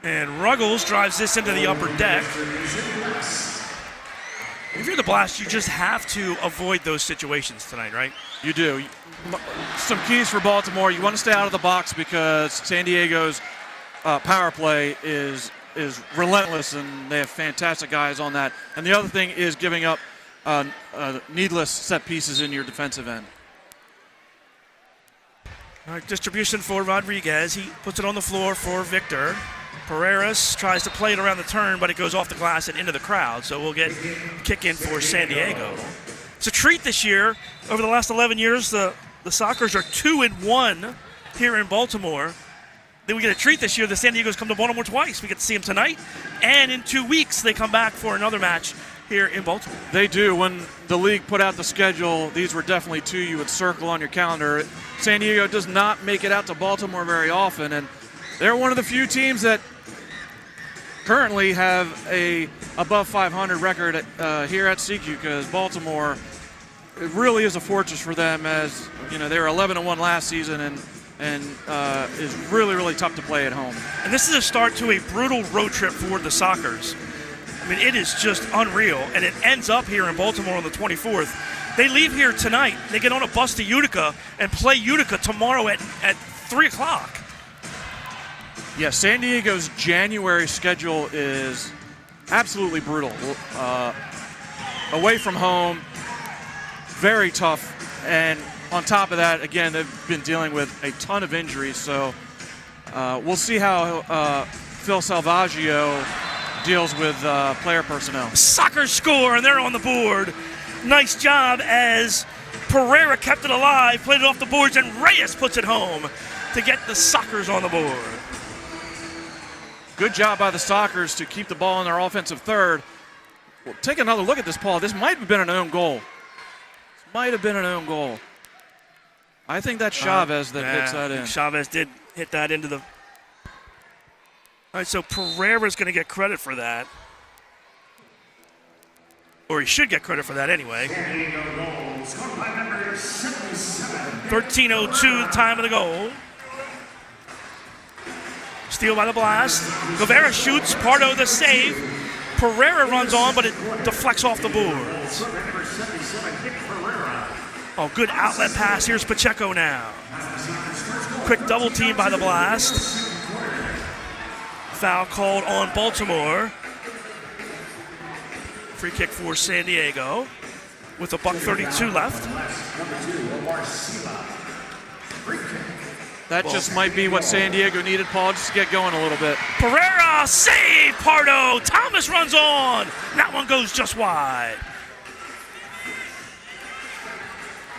And Ruggles drives this into the upper deck. If you're the Blast, you just have to avoid those situations tonight, right? You do. Some keys for Baltimore. You want to stay out of the box because San Diego's power play is relentless, and they have fantastic guys on that. And the other thing is giving up needless set pieces in your defensive end. All right, distribution for Rodriguez. He puts it on the floor for Victor. Pereiras tries to play it around the turn, but it goes off the glass and into the crowd. So we'll get kick in for San Diego. It's a treat this year. Over the last 11 years, the Sockers are 2-1 here in Baltimore. Then we get a treat this year. The San Diego's come to Baltimore twice. We get to see them tonight. And in 2 weeks, they come back for another match here in Baltimore. They do. When the league put out the schedule, these were definitely two you would circle on your calendar. San Diego does not make it out to Baltimore very often, and they're one of the few teams that currently have a above 500 record here at SECU, because Baltimore, it really is a fortress for them, as you know, they were 11-1 last season and is really, really tough to play at home. And this is a start to a brutal road trip for the Sockers. I mean, it is just unreal, and it ends up here in Baltimore on the 24th. They leave here tonight. They get on a bus to Utica and play Utica tomorrow at 3 o'clock. Yeah, San Diego's January schedule is absolutely brutal. Away from home, very tough. And on top of that, again, they've been dealing with a ton of injuries. So we'll see how Phil Salvaggio deals with player personnel. Sockers score, and they're on the board. Nice job as Pereira kept it alive, played it off the boards, and Reyes puts it home to get the Sockers on the board. Good job by the Sockers to keep the ball in their offensive third. Well, take another look at this, Paul. This might have been an own goal. I think that's Chavez that hits that in. Chavez did hit that into the... All right, so Pereira's going to get credit for that. Or he should get credit for that anyway. 13:02, time of the goal. Steal by the Blast. Guevara shoots, Pardo the save. Pereira runs on, but it deflects off the boards. Oh, good outlet pass. Here's Pacheco now. Quick double team by the Blast. Foul called on Baltimore. Free kick for San Diego with $1:32 left. That just might be what San Diego needed, Paul, just to get going a little bit. Pereira, save, Pardo. Thomas runs on. That one goes just wide.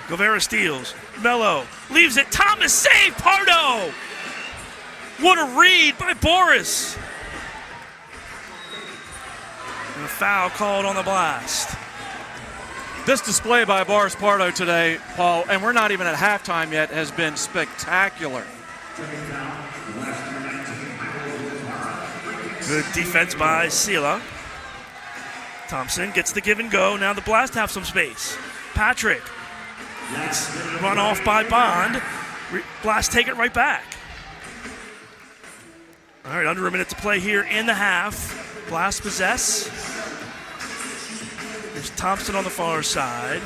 Guevara steals. Mello leaves it. Thomas, save, Pardo. What a read by Boris. And a foul called on the Blast. This display by Boris Pardo today, Paul, and we're not even at halftime yet, has been spectacular. Good defense by Sela. Thompson gets the give and go. Now the Blast have some space. Patrick. It's run off by Bond. Blast take it right back. All right, under a minute to play here in the half. Blast possess. There's Thompson on the far side.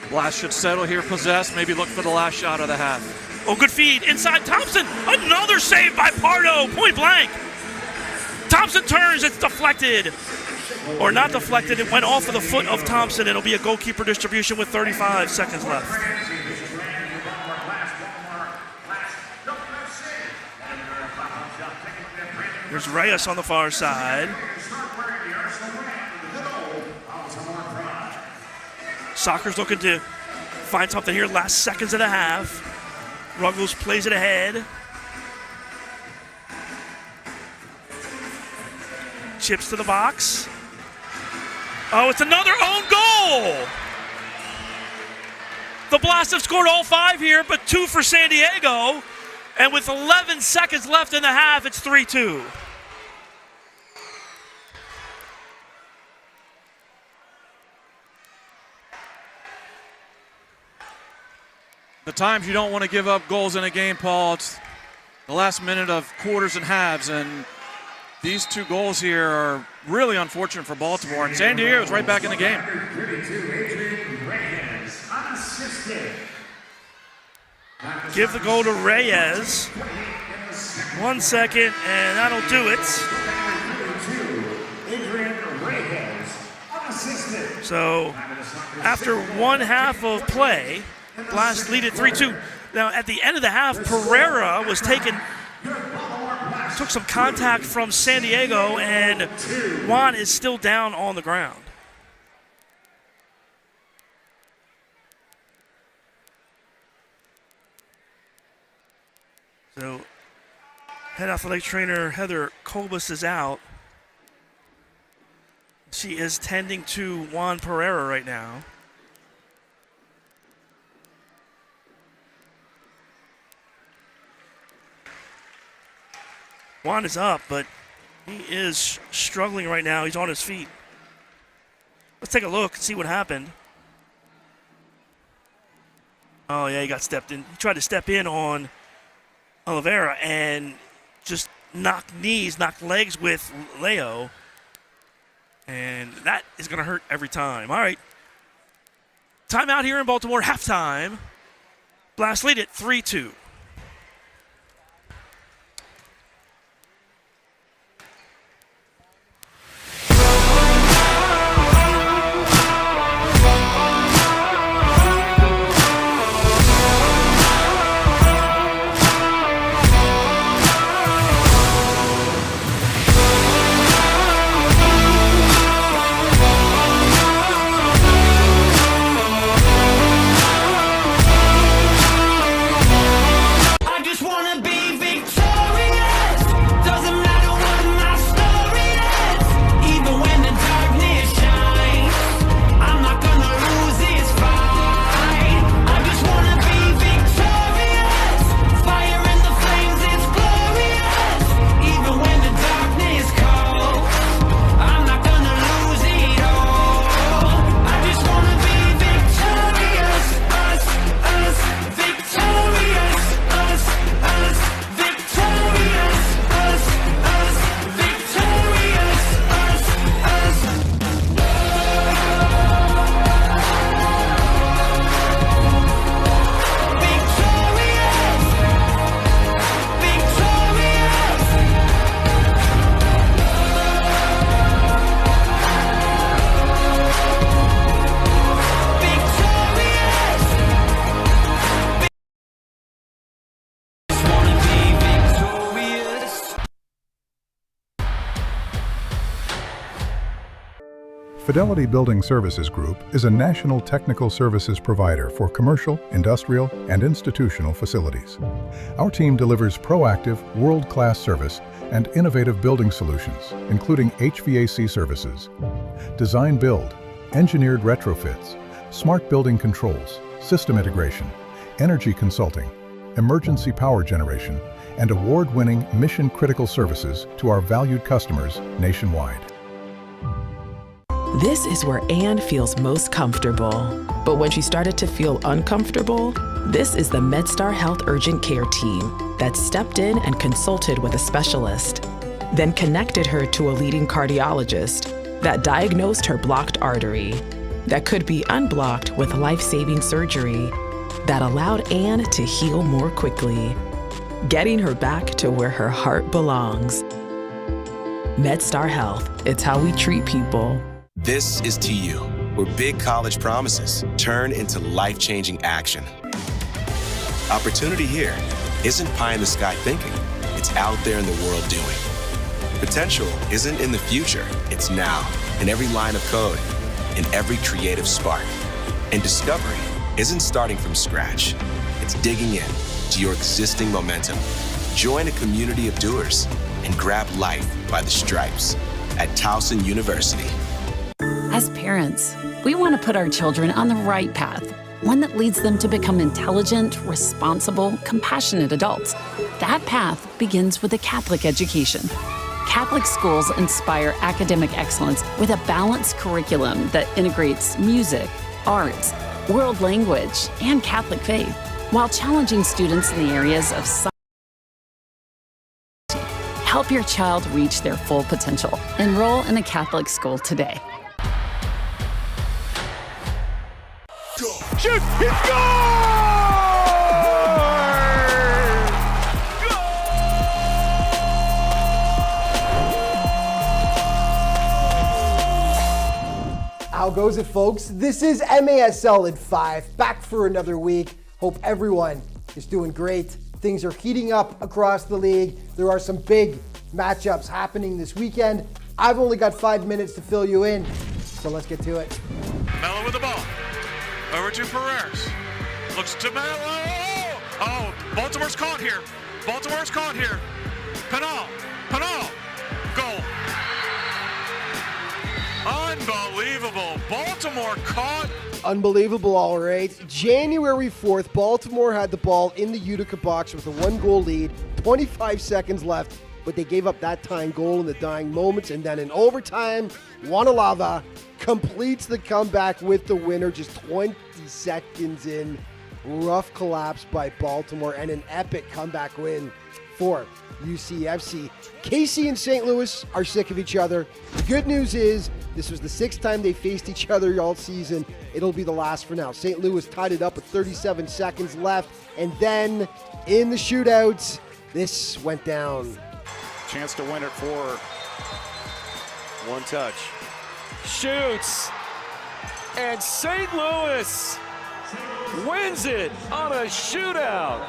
Blast should settle here, possess, maybe look for the last shot of the half. Oh, good feed inside Thompson. Another save by Pardo, point blank. Thompson turns, it's deflected. Or not deflected, it went off of the foot of Thompson. It'll be a goalkeeper distribution with 35 seconds left. There's Reyes on the far side. Sockers looking to find something here. Last seconds of the half. Ruggles plays it ahead. Chips to the box. Oh, it's another own goal. The Blast have scored all 5 here, but 2 for San Diego. And with 11 seconds left in the half, it's 3-2. The times you don't want to give up goals in a game, Paul, it's the last minute of quarters and halves, and these 2 goals here are really unfortunate for Baltimore, and San Diego is right back in the game. Give the goal to Reyes. 1 second, and that'll do it. So, after one half of play, Blast lead it 3-2. Now, at the end of the half, Pereira was took some contact from San Diego, and Juan is still down on the ground. So, head athletic trainer Heather Colbus is out. She is tending to Juan Pereira right now. Juan is up, but he is struggling right now. He's on his feet. Let's take a look and see what happened. Oh, yeah, he got stepped in. He tried to step in on Oliveira and just knocked legs with Leo. And that is going to hurt every time. All right. Timeout here in Baltimore. Halftime. Blast lead it 3-2. Fidelity Building Services Group is a national technical services provider for commercial, industrial, and institutional facilities. Our team delivers proactive, world-class service and innovative building solutions, including HVAC services, design build, engineered retrofits, smart building controls, system integration, energy consulting, emergency power generation, and award-winning mission-critical services to our valued customers nationwide. This is where Anne feels most comfortable. But when she started to feel uncomfortable, this is the MedStar Health Urgent Care team that stepped in and consulted with a specialist, then connected her to a leading cardiologist that diagnosed her blocked artery that could be unblocked with life-saving surgery that allowed Anne to heal more quickly, getting her back to where her heart belongs. MedStar Health, it's how we treat people. This is TU, where big college promises turn into life-changing action. Opportunity here isn't pie-in-the-sky thinking, it's out there in the world doing. Potential isn't in the future, it's now, in every line of code, in every creative spark. And discovery isn't starting from scratch, it's digging in to your existing momentum. Join a community of doers and grab life by the stripes at Towson University. As parents, we want to put our children on the right path, one that leads them to become intelligent, responsible, compassionate adults. That path begins with a Catholic education. Catholic schools inspire academic excellence with a balanced curriculum that integrates music, arts, world language, and Catholic faith, while challenging students in the areas of science. Help your child reach their full potential. Enroll in a Catholic school today. Shoot! He scores! How goes it, folks? This is MASL in 5, back for another week. Hope everyone is doing great. Things are heating up across the league. There are some big matchups happening this weekend. I've only got 5 minutes to fill you in, so let's get to it. Mello with the ball. Over to Perez. Looks to Mello. Oh, Baltimore's caught here. Baltimore's caught here. Penal. Goal. Unbelievable. Baltimore caught. Unbelievable, all right. January 4th, Baltimore had the ball in the Utica box with a 1-goal lead, 25 seconds left, but they gave up that tying goal in the dying moments, and then in overtime, Wanalava completes the comeback with the winner just 20 seconds in. Rough collapse by Baltimore and an epic comeback win for UCFC. KC and St. Louis are sick of each other. The good news is this was the 6th time they faced each other all season. It'll be the last for now. St. Louis tied it up with 37 seconds left, and then in the shootouts, this went down. Chance to win it for one touch. Shoots, and St. Louis wins it on a shootout.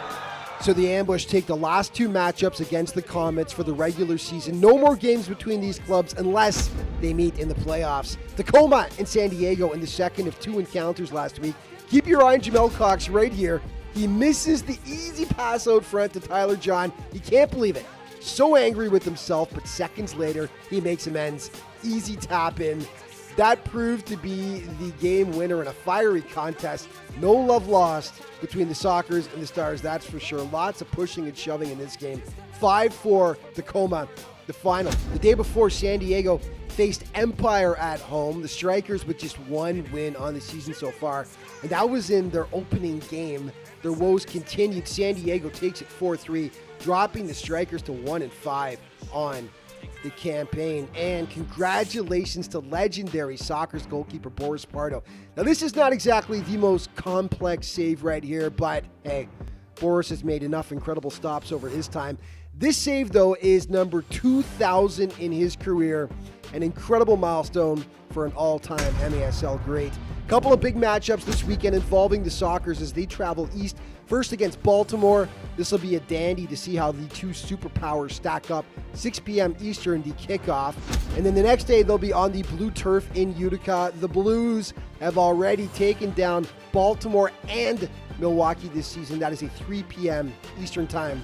So the Ambush take the last 2 matchups against the Comets for the regular season. No more games between these clubs unless they meet in the playoffs. Tacoma and San Diego in the second of 2 encounters last week. Keep your eye on Jamel Cox right here. He misses the easy pass out front to Tyler John. He can't believe it. So angry with himself, but seconds later, he makes amends. Easy tap in. That proved to be the game winner in a fiery contest. No love lost between the Sockers and the Stars, that's for sure. Lots of pushing and shoving in this game. 5-4 Tacoma, the final. The day before, San Diego faced Empire at home. The Strikers with just 1 win on the season so far, and that was in their opening game. Their woes continued. San Diego takes it 4-3, dropping the Strikers to 1-5 on the campaign. And congratulations to legendary Sockers goalkeeper Boris Pardo. Now, this is not exactly the most complex save right here, but hey, Boris has made enough incredible stops over his time. This save, though, is number 2,000 in his career, an incredible milestone for an all-time MASL great. Couple of big matchups this weekend involving the Sockers as they travel east. First against Baltimore. This will be a dandy to see how the 2 superpowers stack up. 6 p.m. Eastern, the kickoff. And then the next day, they'll be on the blue turf in Utica. The Blues have already taken down Baltimore and Milwaukee this season. That is a 3 p.m. Eastern time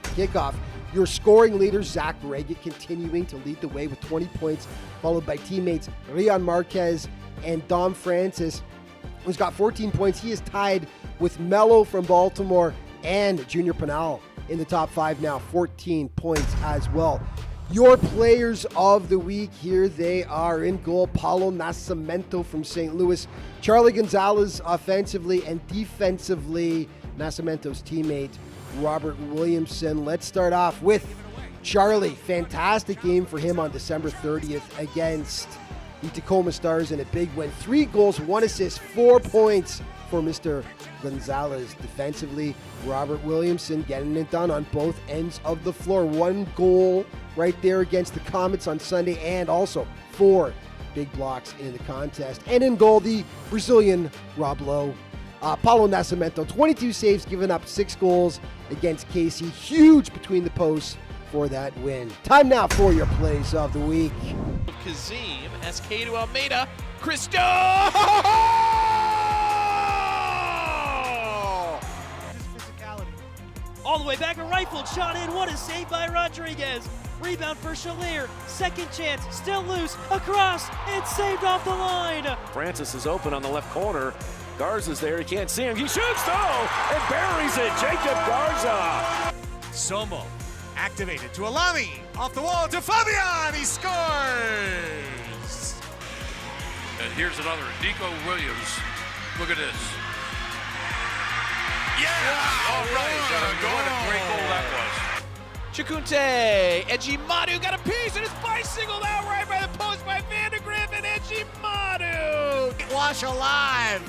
kickoff. Your scoring leader, Zach Reggett, continuing to lead the way with 20 points, followed by teammates Rian Marquez and Dom Francis, who's got 14 points. He is tied with Mello from Baltimore and Junior Penal in the top 5 now, 14 points as well. Your players of the week, here they are. In goal, Paulo Nascimento from St. Louis, Charlie Gonzalez offensively, and defensively, Nascimento's teammate, Robert Williamson. Let's start off with Charlie. Fantastic game for him on December 30th against the Tacoma Stars in a big win. 3 goals, 1 assist, 4 points for Mr. Gonzalez. Defensively, Robert Williamson getting it done on both ends of the floor. 1 goal right there against the Comets on Sunday, and also 4 big blocks in the contest. And in goal, the Brazilian Rob Lowe. Paulo Nascimento, 22 saves, giving up 6 goals against KC. Huge between the posts for that win. Time now for your plays of the week. Kazim, SK to Almeida, Cristo! All the way back, a rifled shot in. What a save by Rodriguez. Rebound for Shalier. Second chance, still loose, across, and saved off the line. Francis is open on the left corner. Garza's there, he can't see him. He shoots though, and buries it. Jacob Garza. Somo activated to Alami. Off the wall to Fabian. He scores. And here's another, Nico Williams. Look at this. Yeah! All right. What a great goal that was. Chikunte, Ejimadu got a piece and it's bicycled out right by the post by Vandergriff and Ejimadu. Wash alive.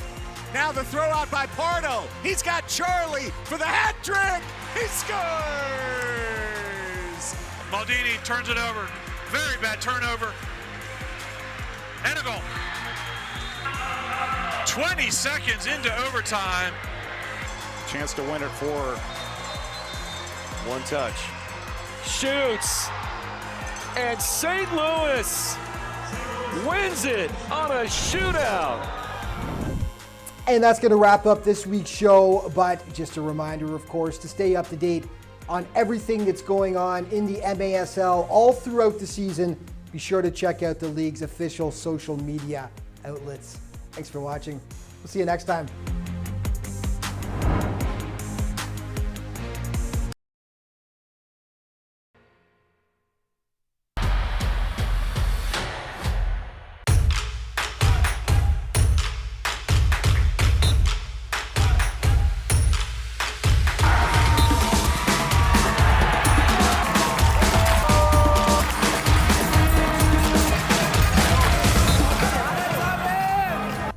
Now the throw out by Pardo. He's got Charlie for the hat trick. He scores. Maldini turns it over. Very bad turnover. And a goal. 20 seconds into overtime. Chance to win it for one touch. Shoots. And St. Louis wins it on a shootout. And that's going to wrap up this week's show. But just a reminder, of course, to stay up to date on everything that's going on in the MASL all throughout the season, be sure to check out the league's official social media outlets. Thanks for watching. We'll see you next time.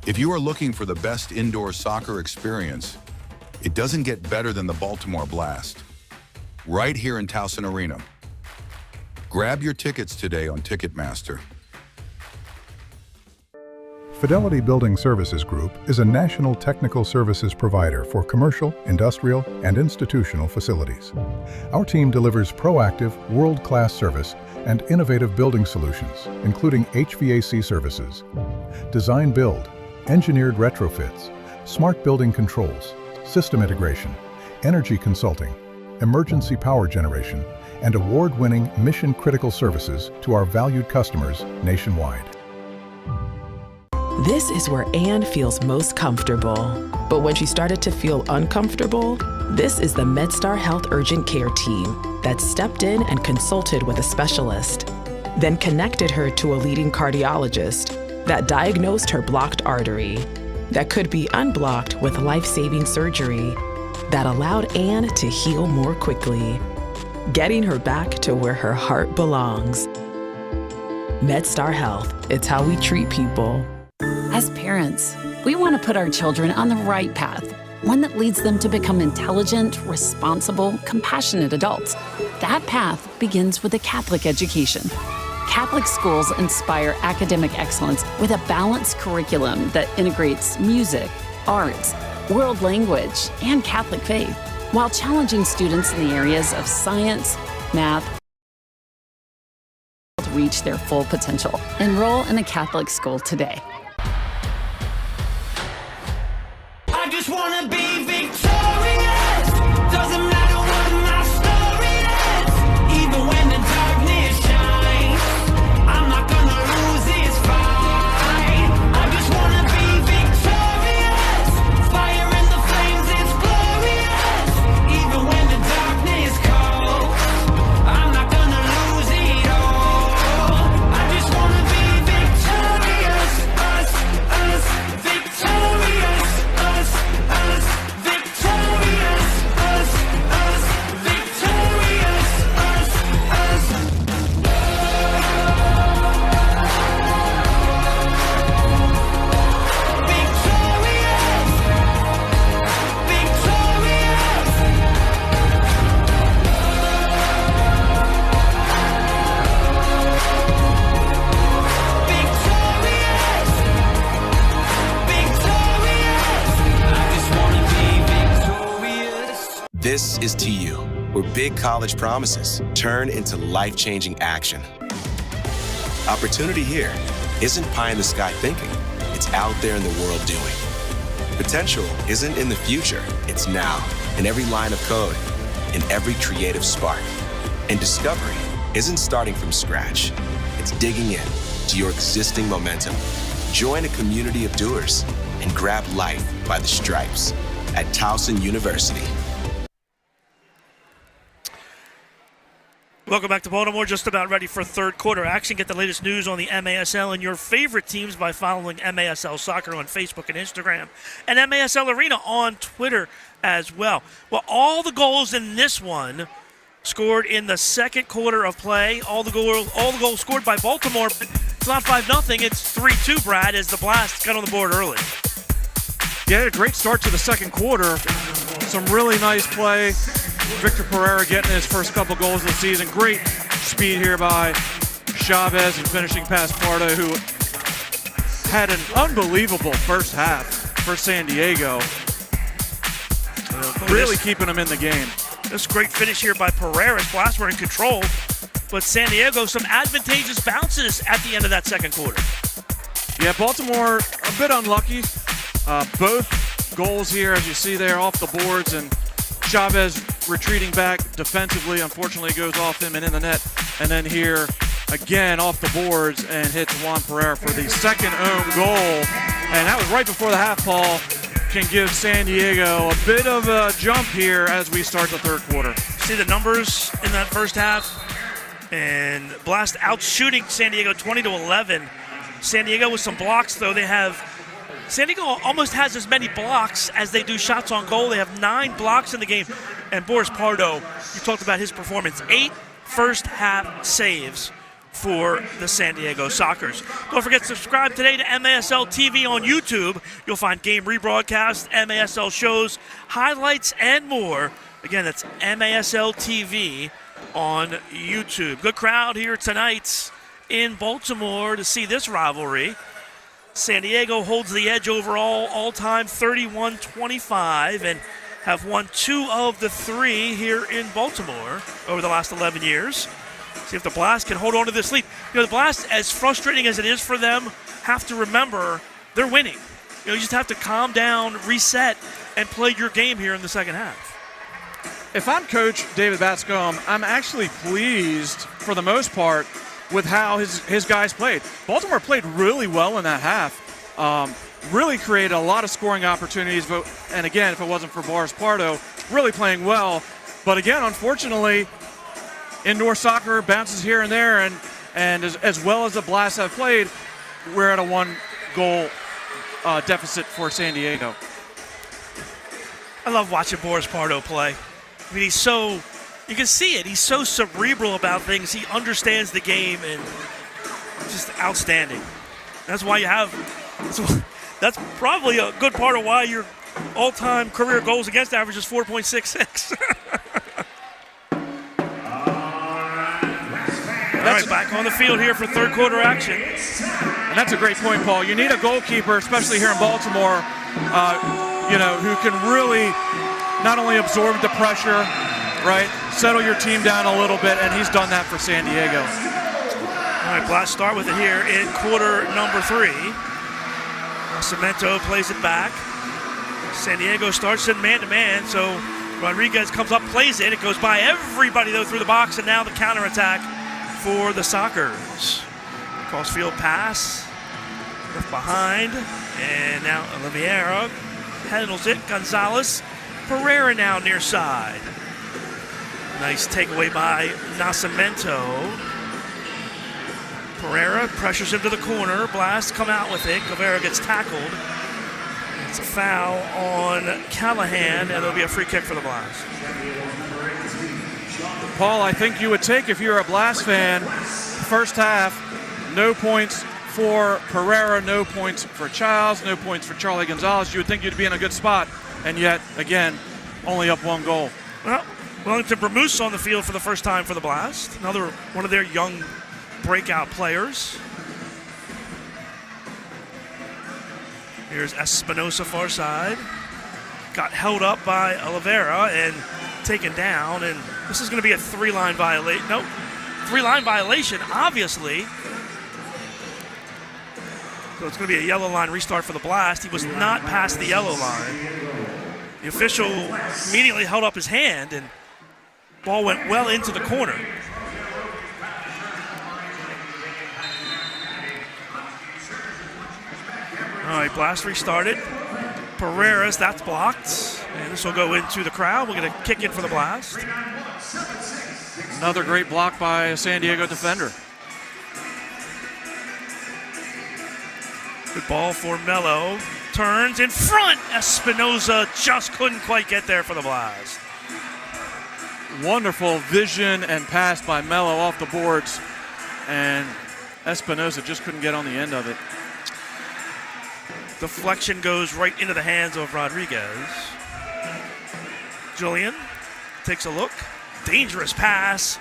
If you are looking for the best indoor soccer experience, it doesn't get better than the Baltimore Blast. Right here in SECU Arena. Grab your tickets today on Ticketmaster. Fidelity Building Services Group is a national technical services provider for commercial, industrial, and institutional facilities. Our team delivers proactive, world-class service and innovative building solutions, including HVAC services, design build, engineered retrofits, smart building controls, system integration, energy consulting, emergency power generation, and award-winning mission-critical services to our valued customers nationwide. This is where Anne feels most comfortable. But when she started to feel uncomfortable, this is the MedStar Health Urgent Care team that stepped in and consulted with a specialist, then connected her to a leading cardiologist that diagnosed her blocked artery that could be unblocked with life-saving surgery that allowed Anne to heal more quickly, getting her back to where her heart belongs. MedStar Health, it's how we treat people. As parents, we want to put our children on the right path, one that leads them to become intelligent, responsible, compassionate adults. That path begins with a Catholic education. Catholic schools inspire academic excellence with a balanced curriculum that integrates music, arts, world language, and Catholic faith, while challenging students in the areas of science, math, to reach their full potential. Enroll in a Catholic school today. I just wanna be victorious. Doesn't matter what my story is. Even when the darkness shines, I'm not gonna lose this fight. I just wanna be victorious. Fire in the flames, it's glorious. Even when the darkness calls, I'm not gonna lose it all. I just wanna be victorious. Us, victorious. This is TU, where big college promises turn into life-changing action. Opportunity here isn't pie-in-the-sky thinking. It's out there in the world doing. Potential isn't in the future. It's now, in every line of code, in every creative spark. And discovery isn't starting from scratch. It's digging in to your existing momentum. Join a community of doers and grab life by the stripes at Towson University. Welcome back to Baltimore. Just about ready for third quarter action. Get the latest news on the MASL and your favorite teams by following MASL Soccer on Facebook and Instagram, and MASL Arena on Twitter as well. Well, all the goals in this one scored in the second quarter of play. All the goals scored by Baltimore. It's not 5-0. It's 3-2, Brad, as the Blast got on the board early. Yeah, a great start to the second quarter. Some really nice play. Victor Pereira getting his first couple goals of the season. Great speed here by Chavez and finishing past Pardo, who had an unbelievable first half. for San Diego. Really keeping them in the game. This great finish here by Pereira's. Blast were in control, but San Diego some advantageous bounces at the end of that second quarter. Yeah, Baltimore a bit unlucky. Both goals here, as you see there, off the boards, and Chavez retreating back defensively. Unfortunately, goes off him and in the net. And then here, again, off the boards and hits Juan Pereira for the second own goal. And that was right before the half, Paul. Can give San Diego a bit of a jump here as we start the third quarter. See the numbers in that first half, and Blast out shooting San Diego 20-11. San Diego with some blocks, though. San Diego almost has as many blocks as they do shots on goal. They have 9 blocks in the game. And Boris Pardo, you talked about his performance. 8 first half saves for the San Diego Sockers. Don't forget to subscribe today to MASL TV on YouTube. You'll find game rebroadcasts, MASL shows, highlights, and more. Again, that's MASL TV on YouTube. Good crowd here tonight in Baltimore to see this rivalry. San Diego holds the edge overall, all-time 31-25, and have won 2 of the 3 here in Baltimore over the last 11 years. See if the Blast can hold on to this lead. You know, the Blast, as frustrating as it is for them, have to remember they're winning. You know, you just have to calm down, reset, and play your game here in the second half. If I'm Coach David Bascom, I'm actually pleased, for the most part, with how his guys played. Baltimore played really well in that half. Really created a lot of scoring opportunities. And again, if it wasn't for Boris Pardo, really playing well. But again, unfortunately, indoor soccer bounces here and there. And as well as the Blast have played, we're at a 1-goal deficit for San Diego. I love watching Boris Pardo play. I mean, you can see it. He's so cerebral about things. He understands the game, and just outstanding. That's why that's probably a good part of why your all-time career goals against average is 4.66. All right, back on the field here for third quarter action. And that's a great point, Paul. You need a goalkeeper, especially here in Baltimore, who can really not only absorb the pressure, right, settle your team down a little bit, and he's done that for San Diego. All right, Blast start with it here in quarter number 3. Cemento plays it back. San Diego starts in man-to-man, so Rodriguez comes up, plays it. It goes by everybody, though, through the box, and now the counterattack for the Sockers. Crossfield pass, left behind, and now Oliveira handles it. Gonzalez, Pereira now near side. Nice takeaway by Nascimento. Pereira pressures him to the corner. Blast come out with it. Guevara gets tackled. It's a foul on Callahan, and there'll be a free kick for the Blast. Paul, I think you would take, if you're a Blast fan, first half, no points for Pereira, no points for Childs, no points for Charlie Gonzalez. You would think you'd be in a good spot, and yet, again, only up 1 goal. Well, Wellington Bramuse on the field for the first time for the Blast. Another one of their young breakout players. Here's Espinosa far side. Got held up by Oliveira and taken down, and this is going to be a 3-line violation. Nope, 3-line violation, obviously. So it's going to be a yellow line restart for the Blast. He was not past the yellow line. The official immediately held up his hand, and ball went well into the corner. All right, Blast restarted. Pereira's, that's blocked. And this will go into the crowd. We're going to kick in for the Blast. Another great block by a San Diego defender. Good ball for Mello. Turns in front. Espinosa just couldn't quite get there for the Blast. Wonderful vision and pass by Mello off the boards. And Espinosa just couldn't get on the end of it. Deflection goes right into the hands of Rodriguez. Julian takes a look. Dangerous pass.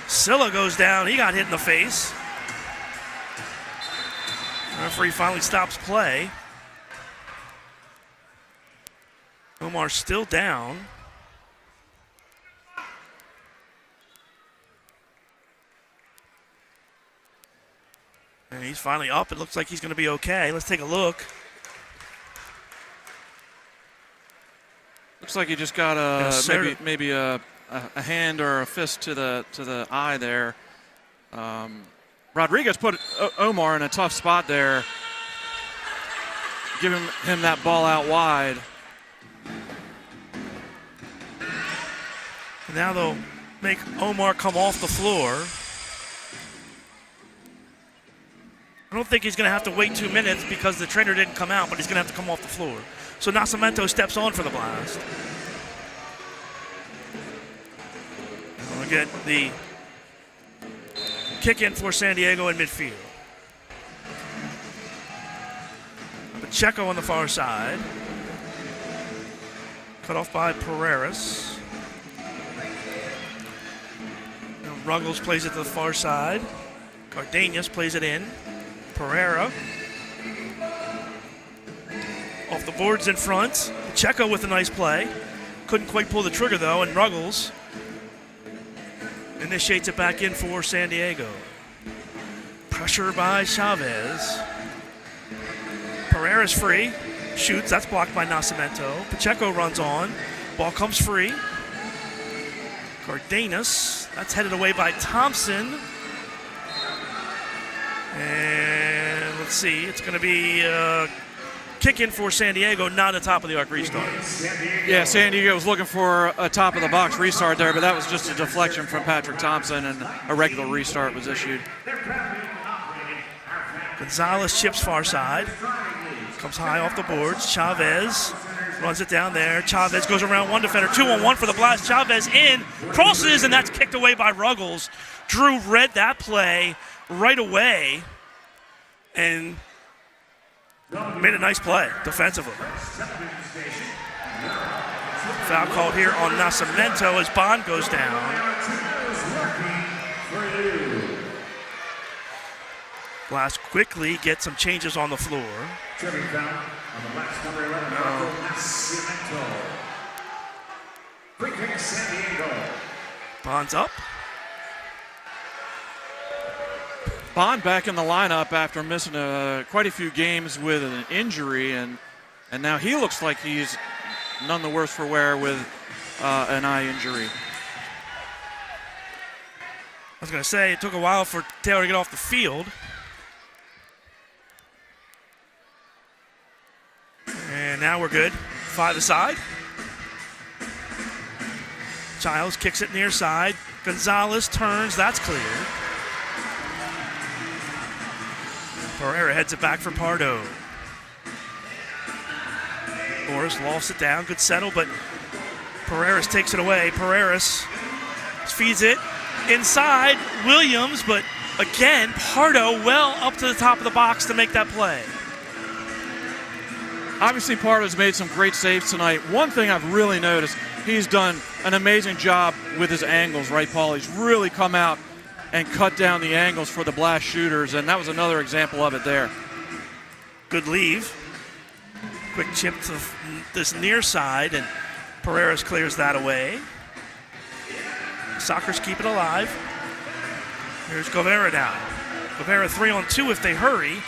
Silla goes down. He got hit in the face. The referee finally stops play. Omar still down. And he's finally up. It looks like he's going to be okay. Let's take a look. Looks like he just got maybe a hand or a fist to the eye there. Rodriguez put Omar in a tough spot there, giving him that ball out wide. Now they'll make Omar come off the floor. I don't think he's going to have to wait 2 minutes because the trainer didn't come out, but he's going to have to come off the floor. So Nascimento steps on for the Blast. We'll get the kick in for San Diego in midfield. Pacheco on the far side. Cut off by Pereiras. Ruggles plays it to the far side. Cardenas plays it in. Pereira. Off the boards in front. Pacheco with a nice play. Couldn't quite pull the trigger though, and Ruggles initiates it back in for San Diego. Pressure by Chavez. Pereira's free. Shoots, that's blocked by Nascimento. Pacheco runs on. Ball comes free. Cardenas, that's headed away by Thompson. And let's see, it's going to be a kick in for San Diego, not a top of the arc restart. Yeah, San Diego was looking for a top of the box restart there, but that was just a deflection from Patrick Thompson, and a regular restart was issued. Gonzalez chips far side. Comes high off the boards. Chavez runs it down there. Chavez goes around one defender. 2-on-1 for the Blast. Chavez in, crosses, and that's kicked away by Ruggles. Drew read that play right away and made a nice play defensively. Foul call here on Nascimento as Bond goes down. Blast quickly get some changes on the floor. Bond's up. Bond back in the lineup after missing quite a few games with an injury, and now he looks like he's none the worse for wear with an eye injury. I was going to say, it took a while for Taylor to get off the field. And now we're good. 5 aside. Childs kicks it near side. Gonzalez turns. That's cleared. Pereira heads it back for Pardo. Morris lofts it down. Good settle, but Pereiras takes it away. Pereiras feeds it inside. Williams, but again, Pardo well up to the top of the box to make that play. Obviously, Pardo's made some great saves tonight. One thing I've really noticed, he's done an amazing job with his angles, right, Paul? He's really come out and cut down the angles for the Blast shooters, and that was another example of it there. Good leave. Quick chip to this near side, and Pereiras clears that away. Sockers keep it alive. Here's Guevara now. Guevara 3-on-2 if they hurry.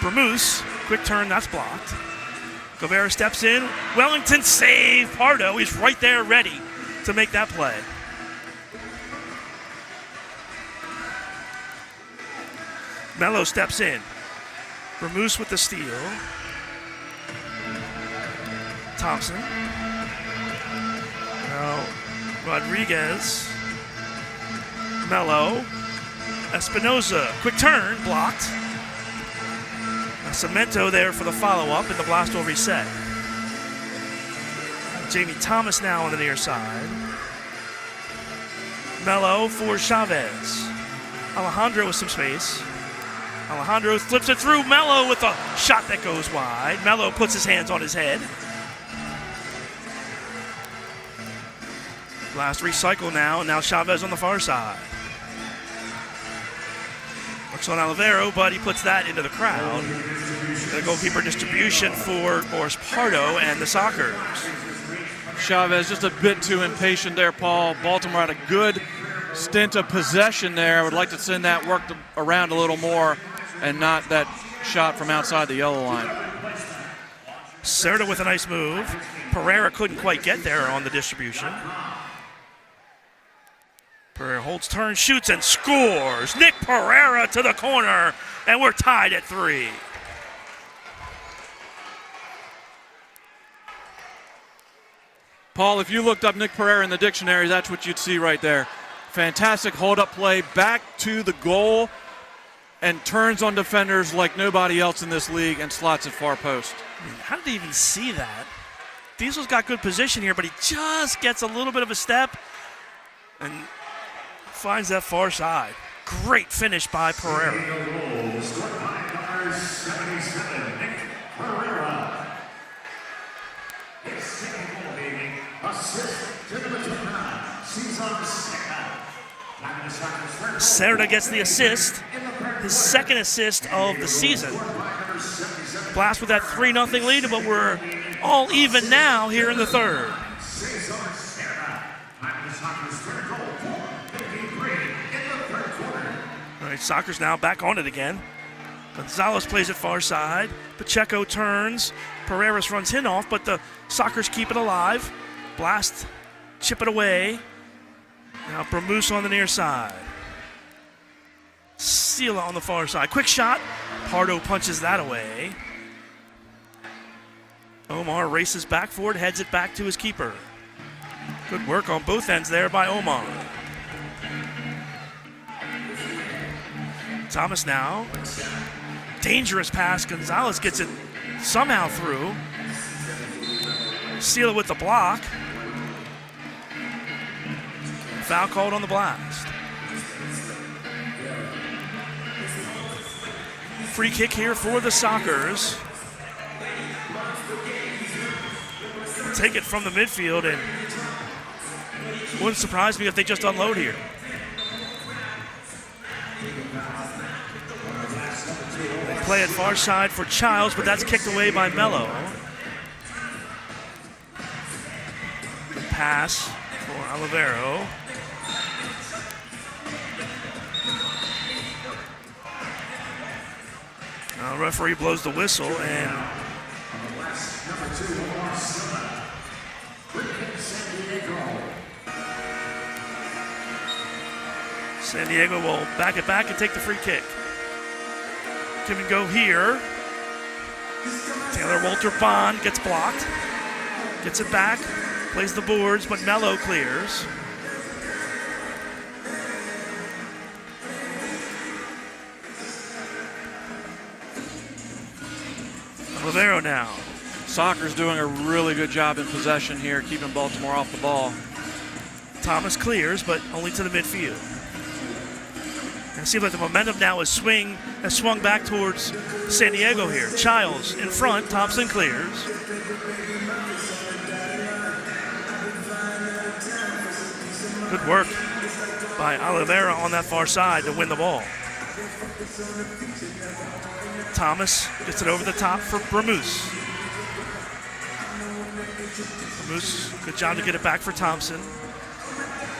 Bermuse, quick turn, that's blocked. Guevara steps in. Wellington save. Pardo, he's right there ready to make that play. Mello steps in. Bermuse with the steal. Thompson. Now Rodriguez. Mello. Espinoza. Quick turn. Blocked. Cemento there for the follow-up, and the Blast will reset. Jamie Thomas now on the near side. Mello for Chavez. Alejandro with some space. Alejandro flips it through. Mello with a shot that goes wide. Mello puts his hands on his head. Blast recycle now, and now Chavez on the far side. Looks on Olivero, but he puts that into the crowd. The goalkeeper distribution for Boris Pardo and the Sockers. Chavez just a bit too impatient there, Paul. Baltimore had a good stint of possession there. I would like to send that work around a little more and not that shot from outside the yellow line. Cerda with a nice move. Pereira couldn't quite get there on the distribution. Pereira holds turn, shoots, and scores. Nick Pereira to the corner, and we're tied at 3. Paul, if you looked up Nick Pereira in the dictionary, that's what you'd see right there. Fantastic hold-up play, back to the goal, and turns on defenders like nobody else in this league and slots at far post. How did he even see that? Diesel's got good position here, but he just gets a little bit of a step and finds that far side. Great finish by Pereira. Cerda gets the assist, his second assist of the season. Blast with that 3-0 lead, but we're all even now here in the third. All right, Soccer's now back on it again. Gonzalez plays it far side. Pacheco turns. Pereira's runs him off, but the Sockers keep it alive. Blast, chip it away. Now Bramus on the near side. Sela on the far side. Quick shot. Pardo punches that away. Omar races back for it, heads it back to his keeper. Good work on both ends there by Omar. Thomas now. Dangerous pass. Gonzalez gets it somehow through. Sela with the block. Foul called on the Blast. Free kick here for the Sockers. Take it from the midfield, and wouldn't surprise me if they just unload here. They play it far side for Childs, but that's kicked away by Mello. The pass for Olivero. Now referee blows the whistle, and San Diego will back it back and take the free kick. Give and go here. Taylor Walter Bond gets blocked. Gets it back. Plays the boards, but Mello clears. Olivero now. Soccer's doing a really good job in possession here, keeping Baltimore off the ball. Thomas clears, but only to the midfield. And it seems like the momentum now is swung back towards San Diego here. Childs in front, Thompson clears. Good work by Oliveira on that far side to win the ball. Thomas gets it over the top for Bramus. Bramus, good job to get it back for Thompson.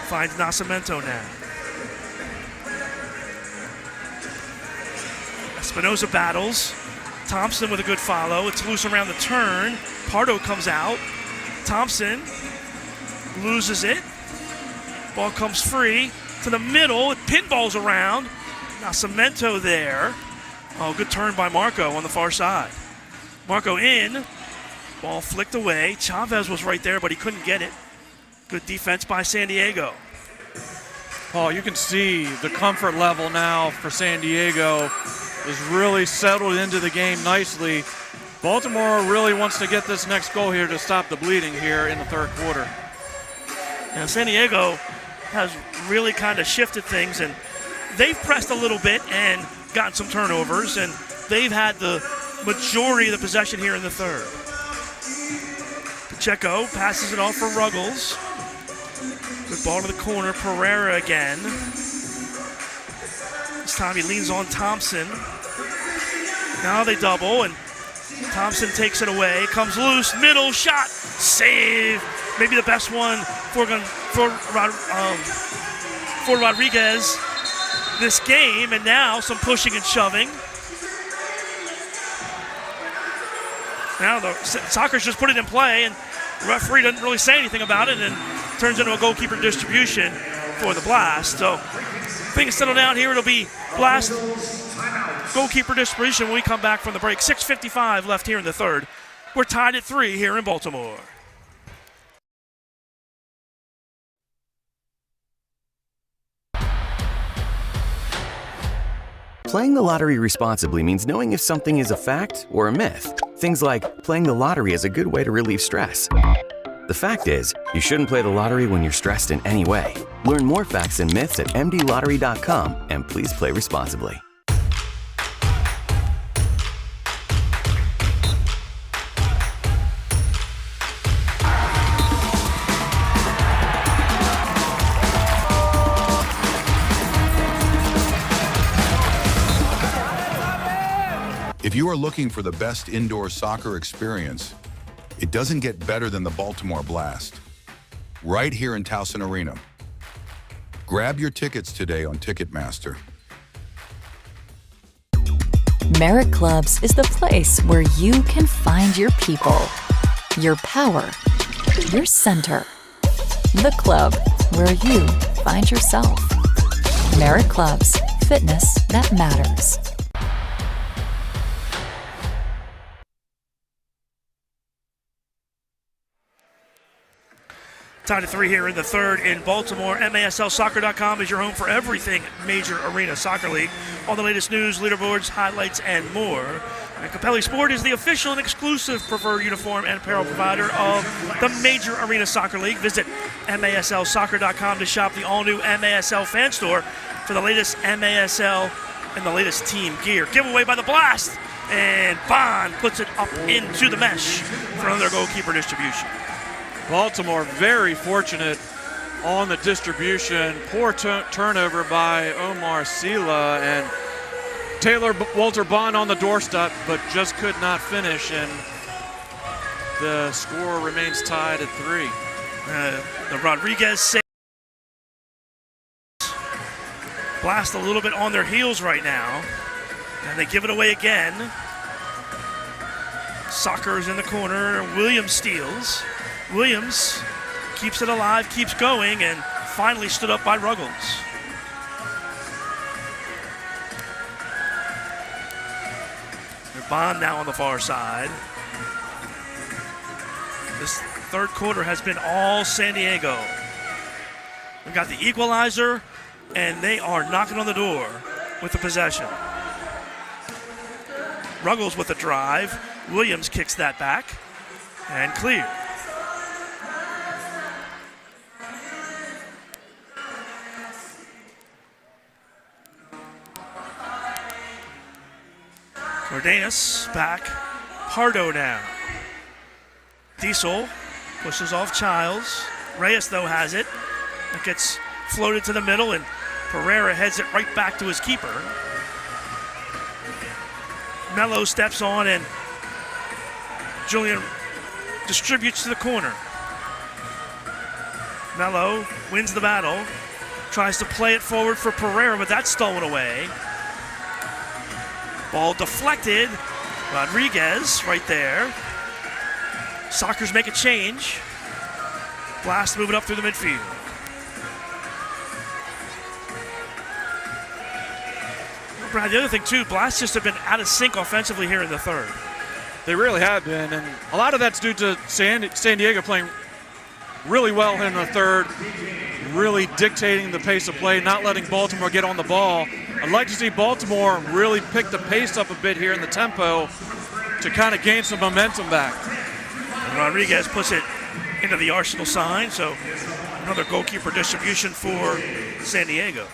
Finds Nascimento now. Espinoza battles. Thompson with a good follow. It's loose around the turn. Pardo comes out. Thompson loses it. Ball comes free to the middle. It pinballs around. Nascimento there. Oh, good turn by Marco on the far side. Marco in. Ball flicked away. Chavez was right there, but he couldn't get it. Good defense by San Diego. Paul, you can see the comfort level now for San Diego is really settled into the game nicely. Baltimore really wants to get this next goal here to stop the bleeding here in the third quarter. Now, San Diego has really kind of shifted things, and they've pressed a little bit and gotten some turnovers, and they've had the majority of the possession here in the third. Pacheco passes it off for Ruggles. Good ball to the corner. Pereira again. This time he leans on Thompson. Now they double, and Thompson takes it away, comes loose, middle shot, save. Maybe the best one for Rodriguez this game, and now some pushing and shoving. Now the Sockers just put it in play, and the referee doesn't really say anything about it, and turns into a goalkeeper distribution for the Blast. So things settle down here. It'll be Blast goalkeeper distribution when we come back from the break. 6:55 left here in the third. We're tied at 3 here in Baltimore. Playing the lottery responsibly means knowing if something is a fact or a myth. Things like playing the lottery is a good way to relieve stress. The fact is, you shouldn't play the lottery when you're stressed in any way. Learn more facts and myths at mdlottery.com, and please play responsibly. If you are looking for the best indoor soccer experience, it doesn't get better than the Baltimore Blast. Right here in Towson Arena. Grab your tickets today on Ticketmaster. Merritt Clubs is the place where you can find your people, your power, your center. The club where you find yourself. Merritt Clubs, fitness that matters. Tied at 3 here in the third in Baltimore. MASLsoccer.com is your home for everything Major Arena Soccer League. All the latest news, leaderboards, highlights, and more. And Capelli Sport is the official and exclusive preferred uniform and apparel provider of the Major Arena Soccer League. Visit MASLsoccer.com to shop the all-new MASL fan store for the latest MASL and the latest team gear. Giveaway by the Blast. And Bond puts it up into the mesh for another goalkeeper distribution. Baltimore very fortunate on the distribution. Poor turnover by Omar Sila, and Taylor Walter Bond on the doorstep, but just could not finish, and the score remains tied at 3. The Rodriguez save. Blast a little bit on their heels right now, and they give it away again. Soccer's in the corner. Williams steals. Williams keeps it alive, keeps going, and finally stood up by Ruggles. Bond now on the far side. This third quarter has been all San Diego. We've got the equalizer, and they are knocking on the door with the possession. Ruggles with the drive. Williams kicks that back, and clear. Cardenas back. Pardo now. Diesel pushes off Childs. Reyes, though, has it. It gets floated to the middle, and Pereira heads it right back to his keeper. Mello steps on, and Julian distributes to the corner. Mello wins the battle. Tries to play it forward for Pereira, but that's stolen away. Ball deflected. Rodriguez right there. Sockers make a change. Blast moving up through the midfield. Brad, the other thing too, Blast just have been out of sync offensively here in the third. They really have been, and a lot of that's due to San Diego playing really well in the third, really dictating the pace of play, not letting Baltimore get on the ball. I'd like to see Baltimore really pick the pace up a bit here in the tempo to kind of gain some momentum back. And Rodriguez puts it into the Arsenal sign, so another goalkeeper distribution for San Diego.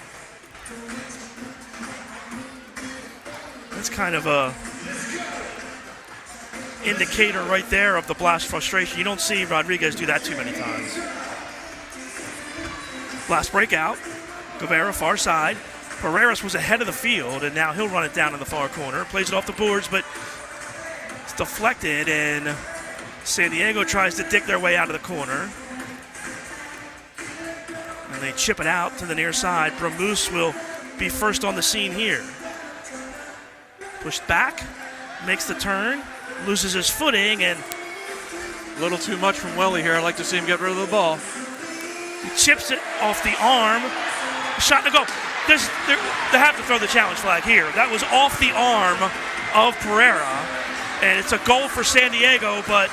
That's kind of a indicator right there of the Blast frustration. You don't see Rodriguez do that too many times. Blast breakout. Guevara far side. Pereira was ahead of the field, and now he'll run it down in the far corner. Plays it off the boards, but deflected, and San Diego tries to dig their way out of the corner. And they chip it out to the near side. Bramuse will be first on the scene here. Pushed back, makes the turn, loses his footing, and a little too much from Welly here. I'd like to see him get rid of the ball. He chips it off the arm. Shot to go. They have to throw the challenge flag here. That was off the arm of Pereira, and it's a goal for San Diego, but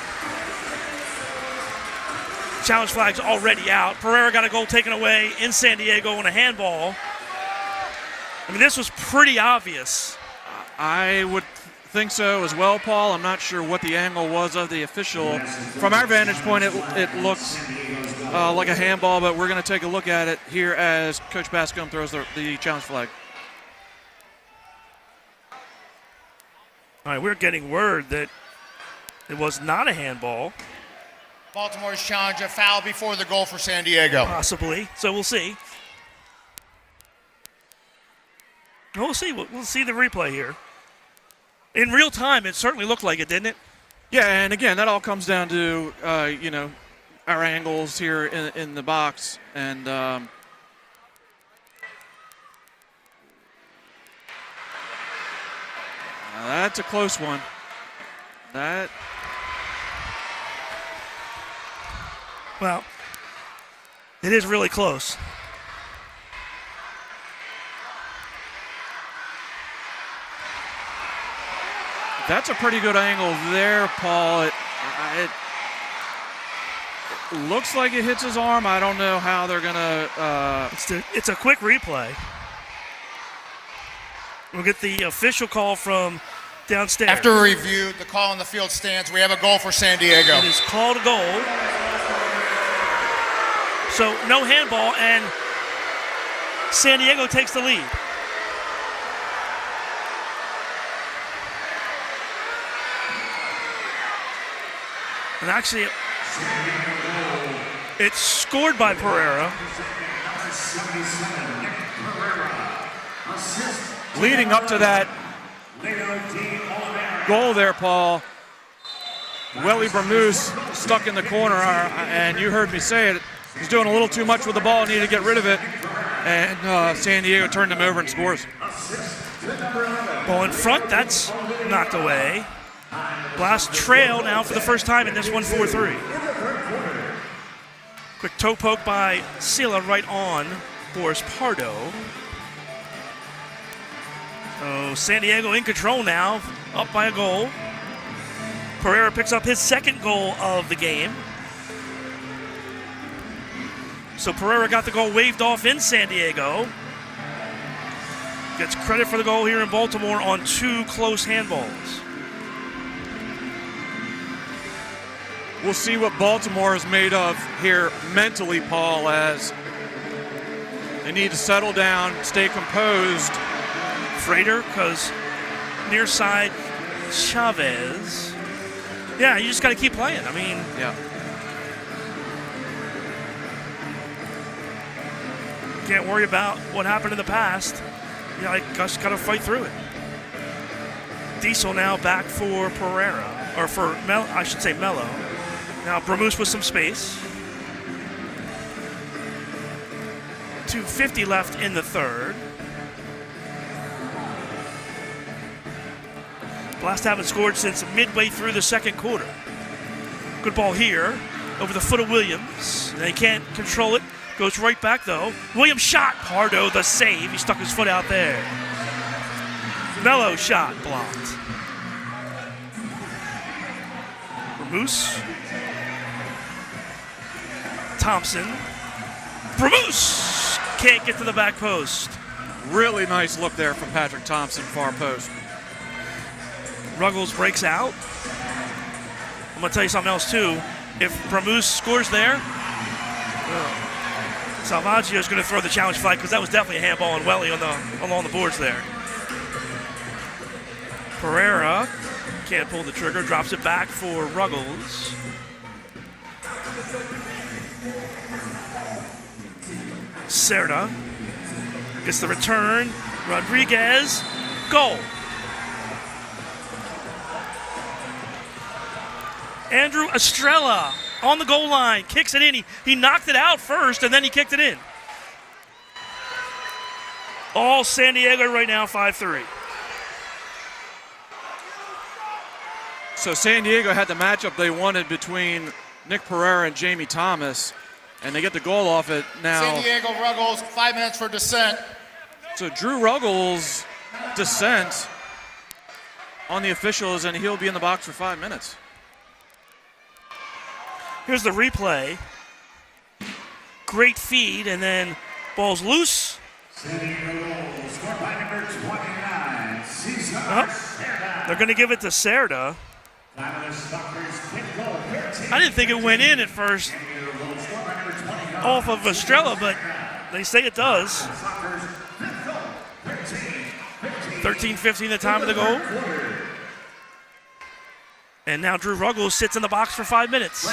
challenge flag's already out. Pereira got a goal taken away in San Diego on a handball. I mean, this was pretty obvious. I would think so as well, Paul. I'm not sure what the angle was of the official. From our vantage point, it looked like a handball, but we're going to take a look at it here as Coach Bascom throws the challenge flag. All right, we're getting word that it was not a handball. Baltimore's challenge, a foul before the goal for San Diego. Possibly, so we'll see. We'll see. We'll see the replay here. In real time, it certainly looked like it, didn't it? Yeah, and again, that all comes down to, our angles here in the box. And that's a close one. Well, it is really close. That's a pretty good angle there, Paul. It looks like it hits his arm. I don't know how they're going to... It's a quick replay. We'll get the official call from downstairs. After a review, the call on the field stands. We have a goal for San Diego. It is called a goal. So no handball, and San Diego takes the lead. And actually, it's scored by Pereira. Leading up to that goal there, Paul, Welly Bramuse stuck in the corner, and you heard me say it. He's doing a little too much with the ball, needed to get rid of it, and San Diego turned him over and scores. Ball in front, that's knocked away. Blast trail now for the first time in this one, 4-3. Quick toe poke by Sila right on Boris Pardo. So San Diego in control now, up by a goal. Pereira picks up his second goal of the game. So Pereira got the goal waved off in San Diego. Gets credit for the goal here in Baltimore on two close handballs. We'll see what Baltimore is made of here mentally, Paul, as they need to settle down, stay composed. Frater, because near side Chavez. Yeah, you just got to keep playing. I mean, yeah. Can't worry about what happened in the past. Yeah, I just got to fight through it. Diesel now back for Pereira, or for Mello. Now Bramuse with some space. 2:50 left in the third. Blast haven't scored since midway through the second quarter. Good ball here over the foot of Williams. They can't control it. Goes right back though. Williams shot. Pardo the save. He stuck his foot out there. Mello shot blocked. Bramuse. Thompson. Bramuse can't get to the back post. Really nice look there from Patrick Thompson, far post. Ruggles breaks out. I'm going to tell you something else, too. If Bramuse scores there, Salvaggio is going to throw the challenge flag because that was definitely a handball on Welly along the boards there. Pereira can't pull the trigger, drops it back for Ruggles. Cerda gets the return. Rodriguez, goal. Andrew Estrella on the goal line, kicks it in. He knocked it out first, and then he kicked it in. All San Diego right now, 5-3. So San Diego had the matchup they wanted between Nick Pereira and Jamie Thomas, and they get the goal off it now. San Diego Ruggles, 5 minutes for descent. So Drew Ruggles' descent on the officials, and he'll be in the box for 5 minutes. Here's the replay. Great feed, and then ball's loose. Oh, they're going to give it to Serda. I didn't think it went in at first off of Estrella, but they say it does. 13:15 the time of the goal. And now Drew Ruggles sits in the box for 5 minutes.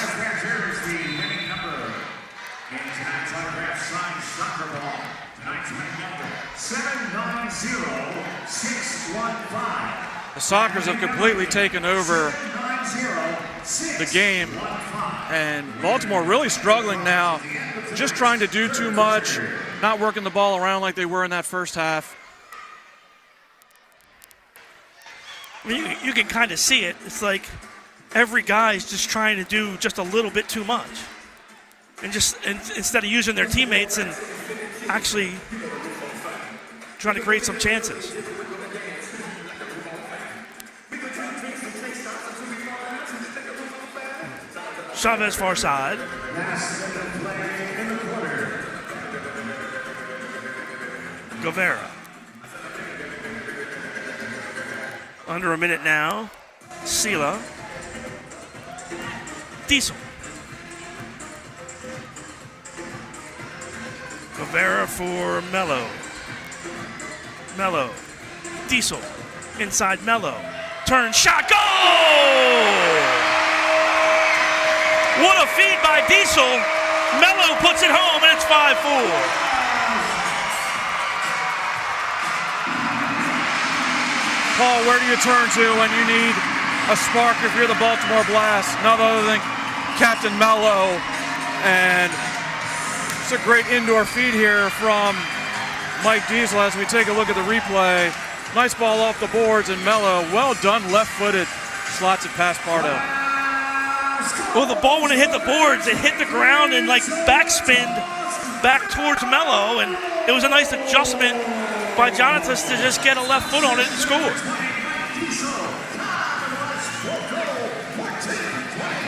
The Sockers have completely taken over the game, and Baltimore really struggling now, just trying to do too much, not working the ball around like they were in that first half. I mean, you can kind of see it. It's like every guy's just trying to do just a little bit too much, and instead of using their teammates and actually trying to create some chances. Chavez far side. Guevara. Under a minute now. Sila. Diesel. Guevara for Mello. Mello. Diesel. Inside Mello. Turn shot. Goal! What a feed by Diesel. Mello puts it home, and it's 5-4. Paul, where do you turn to when you need a spark if you're the Baltimore Blast? None other than Captain Mello. And it's a great indoor feed here from Mike Diesel as we take a look at the replay. Nice ball off the boards, and Mello, well done, left-footed, slots it past Pardo. Well, the ball, when it hit the boards, it hit the ground and like backspinned back towards Mello, and it was a nice adjustment by Jonathan to just get a left foot on it and score.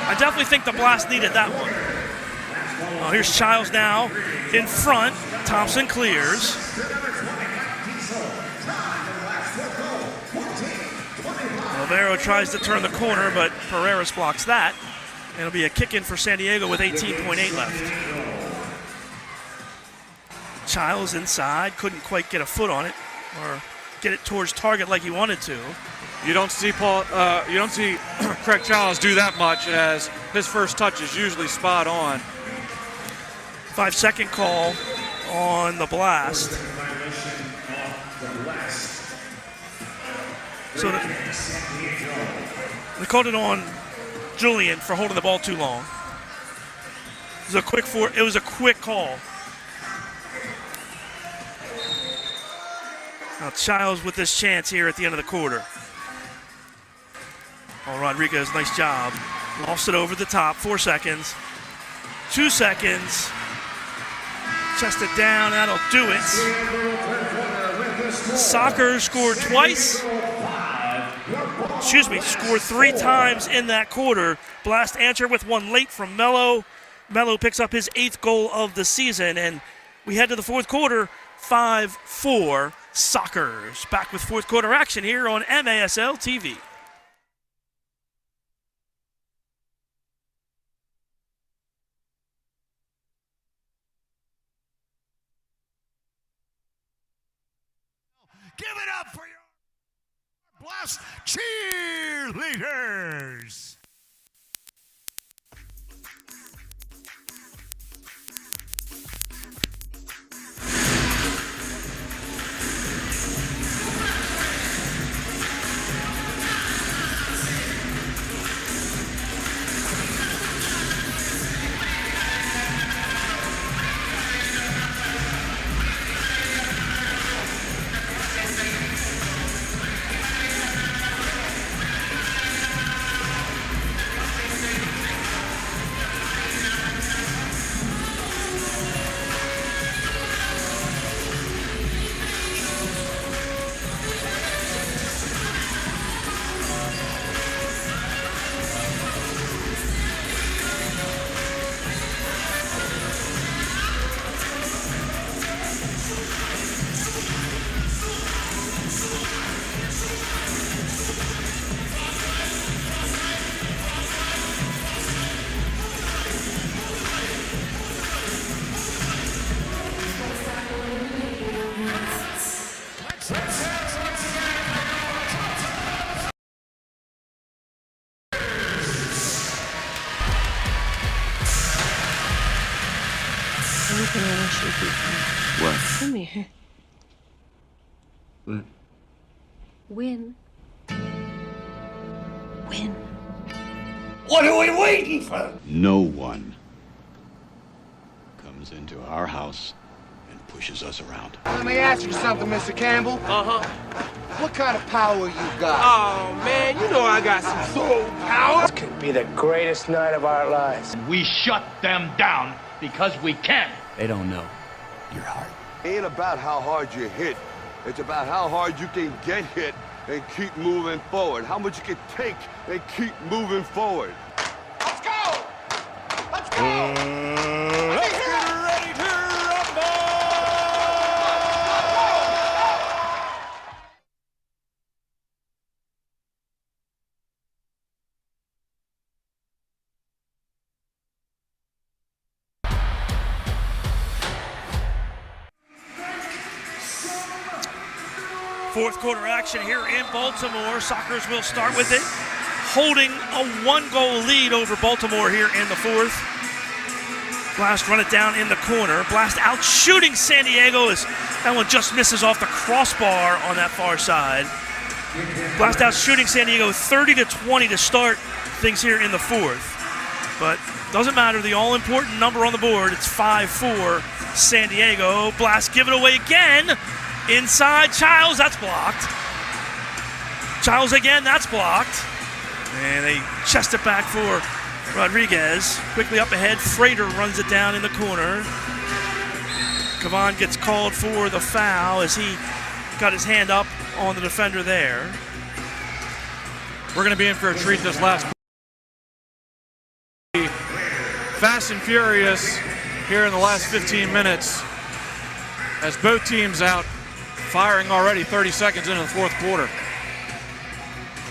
I definitely think the Blast needed that one. Oh, here's Childs now in front. Thompson clears. Alvaro tries to turn the corner, but Pereira blocks that. It'll be a kick-in for San Diego with 18.8 left. Childs inside, couldn't quite get a foot on it or get it towards target like he wanted to. You don't see Craig Childs do that much, as his first touch is usually spot on. 5-second call on the Blast. So they called it on Julian for holding the ball too long. It was a quick call. Now Childs with this chance here at the end of the quarter. Oh, Rodriguez, nice job. Lost it over the top, 4 seconds. 2 seconds. Chest it down, that'll do it. Soccer scored twice. Scored 3 times in that quarter. Blast answer with one late from Mello. Mello picks up his 8th goal of the season, and we head to the fourth quarter, 5-4 Sockers. Back with fourth quarter action here on MASL TV. Give it up for your Blast cheerleaders. thing I want you to do for me. What? Come here. What? Win. Win. What are we waiting for? No one comes into our house and pushes us around. Let me ask you something, Mr. Campbell. Uh-huh. What kind of power you got? Oh, man, you know I got some soul power. This could be the greatest night of our lives. We shut them down because we can. They don't know your heart. It ain't about how hard you hit. It's about how hard you can get hit and keep moving forward. How much you can take and keep moving forward. Let's go! Let's go! Let's get ready to rumble! Fourth quarter action here in Baltimore. Sockers will start with it, holding a 1-goal lead over Baltimore here in the fourth. Blast run it down in the corner. Blast out shooting San Diego as that one just misses off the crossbar on that far side. Blast out shooting San Diego 30-20 to start things here in the fourth. But doesn't matter, the all-important number on the board, it's 5-4 San Diego. Blast give it away again. Inside, Childs, that's blocked. Childs again, that's blocked. And they chest it back for Rodriguez. Quickly up ahead, Frater runs it down in the corner. Kavan gets called for the foul as he got his hand up on the defender there. We're going to be in for a treat this last. Fast and furious here in the last 15 minutes as both teams out firing already 30 seconds into the fourth quarter.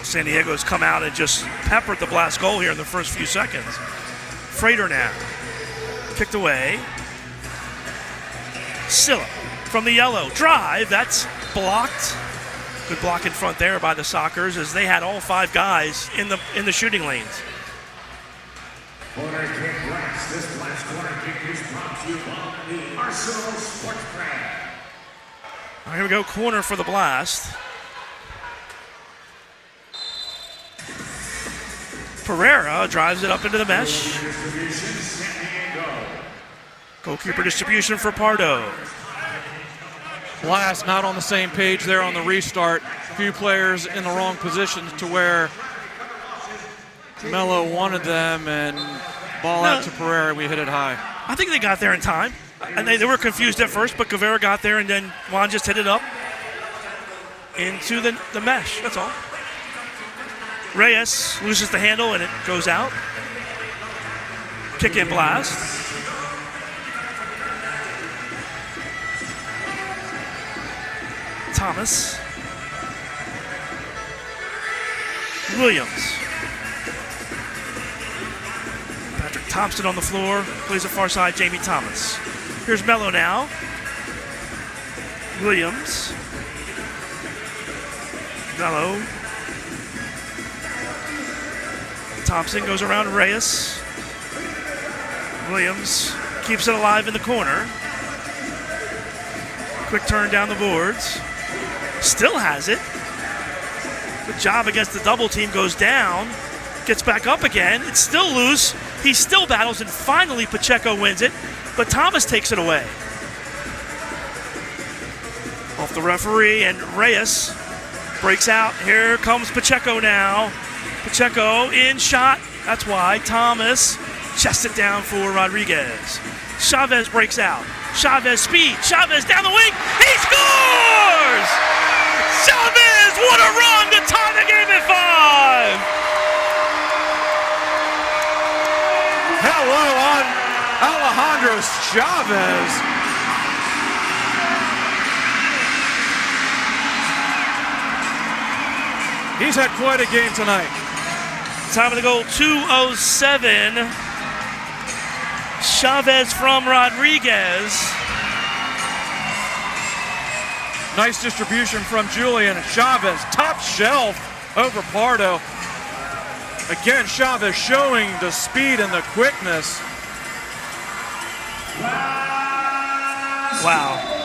San Diego's come out and just peppered the Blast goal here in the first few seconds. Frater now. Kicked away. Silla from the yellow. Drive, that's blocked. Good block in front there by the Sockers as they had all 5 guys in the shooting lanes. Corner kick Blast. This Blast corner kick is brought to you by the Arsenal Sports Brand. All right, here we go, corner for the Blast. Pereira drives it up into the mesh. Goalkeeper distribution for Pardo. Blast not on the same page there on the restart. Few players in the wrong positions to where Mello wanted them, and ball out to Pereira. We hit it high. I think they got there in time. And they were confused at first, but Guevara got there, and then Juan just hit it up into the mesh. That's all. Reyes loses the handle, and it goes out. Kick in Blast. Thomas. Williams. Patrick Thompson on the floor. Plays the far side, Jamie Thomas. Here's Mello now. Williams. Mello. Thompson goes around Reyes. Williams keeps it alive in the corner. Quick turn down the boards. Still has it. Good job against the double team. Goes down. Gets back up again. It's still loose. He still battles, and finally Pacheco wins it. But Thomas takes it away. Off the referee, and Reyes breaks out. Here comes Pacheco now. Pacheco in shot. That's why Thomas chests it down for Rodriguez. Chavez breaks out. Chavez speed. Chavez down the wing. He scores! Chavez, what a run to tie the game at 5! Hello on Alejandro Chavez. He's had quite a game tonight. Time of the goal, 2:07. Chavez from Rodriguez. Nice distribution from Julian. Chavez, top shelf over Pardo. Again, Chavez showing the speed and the quickness. Wow.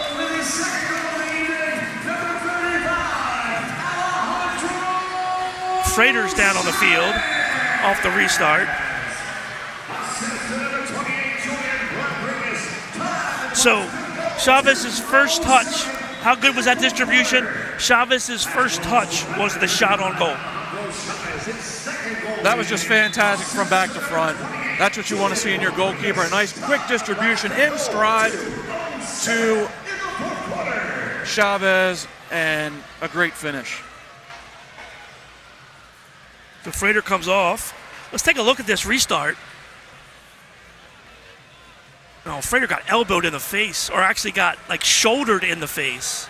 Frater's down on the field off the restart. So Chavez's first touch, how good was that distribution? Chavez's first touch was the shot on goal. That was just fantastic from back to front. That's what you want to see in your goalkeeper. A nice quick distribution in stride to Chavez and a great finish. The Frater comes off. Let's take a look at this restart. No, Frater got elbowed in the face, or actually got like shouldered in the face.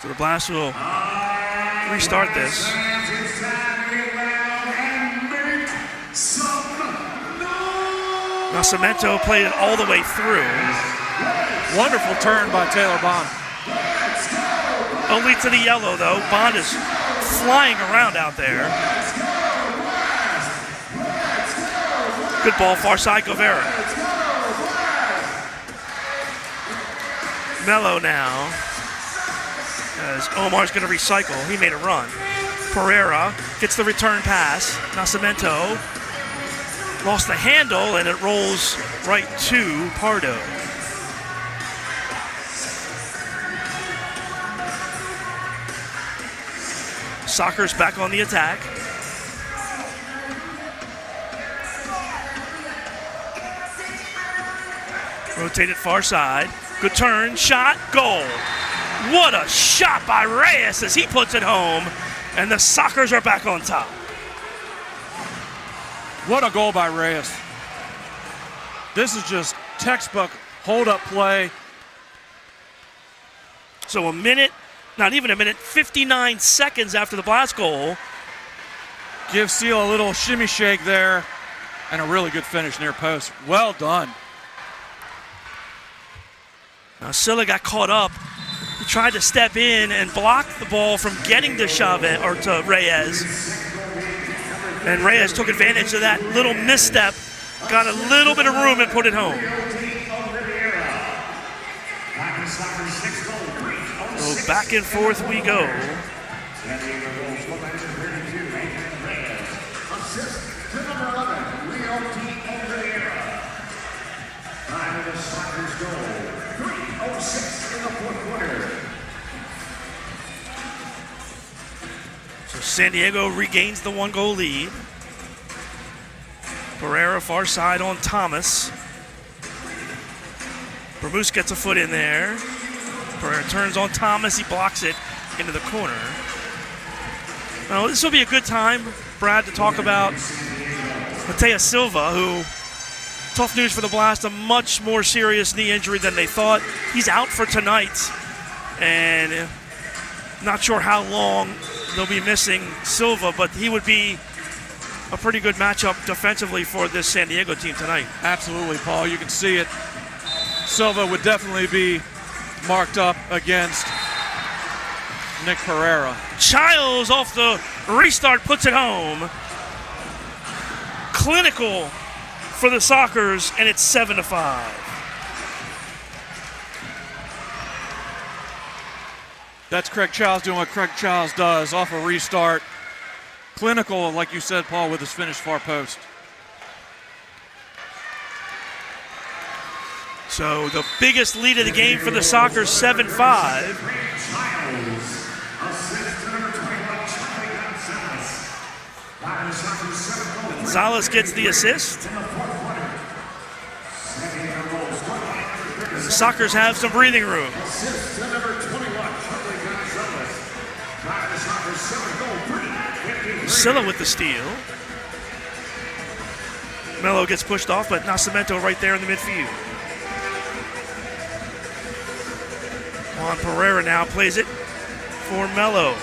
So the Blast will restart this. Nascimento played it all the way through. Wonderful turn by Taylor Bond. Only to the yellow, though. Bond is flying around out there. Good ball, far side, Guevara. Mello now, as Omar's going to recycle. He made a run. Pereira gets the return pass. Nascimento lost the handle, and it rolls right to Pardo. Soccer's back on the attack. Rotated far side. Good turn, shot, goal. What a shot by Reyes as he puts it home, and the Sockers are back on top. What a goal by Reyes. This is just textbook hold-up play. So a minute, not even a minute, 59 seconds after the Blast goal. Give Seal a little shimmy shake there, and a really good finish near post. Well done. Now Silla got caught up. He tried to step in and block the ball from getting to Chavez or to Reyes. And Reyes took advantage of that little misstep, got a little bit of room and put it home. So back and forth we go. So San Diego regains the 1-goal lead. Pereira far side on Thomas. Bermúdez gets a foot in there. Pereira turns on Thomas. He blocks it into the corner. Now this will be a good time, Brad, to talk about Matheus Silva, who, tough news for the Blast, a much more serious knee injury than they thought. He's out for tonight, and not sure how long they'll be missing Silva, but he would be a pretty good matchup defensively for this San Diego team tonight. Absolutely, Paul. You can see it. Silva would definitely be marked up against Nick Pereira. Childs off the restart puts it home. Clinical for the Sockers, and it's 7-5. That's Craig Childs doing what Craig Childs does off a restart. Clinical, like you said, Paul, with his finished far post. So the biggest lead of the game for the Sockers, 7-5. Gonzalez gets the assist. The Sockers have some breathing room. Silla with the steal. Mello gets pushed off, but Nascimento right there in the midfield. Juan Pereira now plays it for Mello.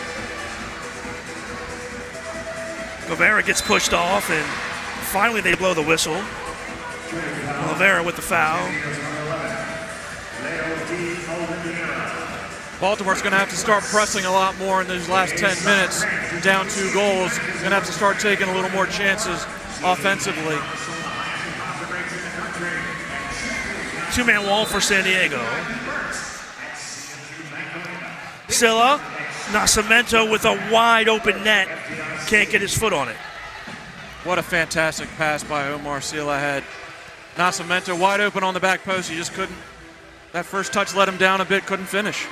Guevara gets pushed off, and finally they blow the whistle. Guevara with the foul. Baltimore's going to have to start pressing a lot more in these last 10 minutes. Down 2 goals. Going to have to start taking a little more chances offensively. two-man wall for San Diego. Silla, Nascimento with a wide open net. Can't get his foot on it. What a fantastic pass by Omar Silla. Had Nascimento wide open on the back post. He just couldn't. That first touch let him down a bit, couldn't finish.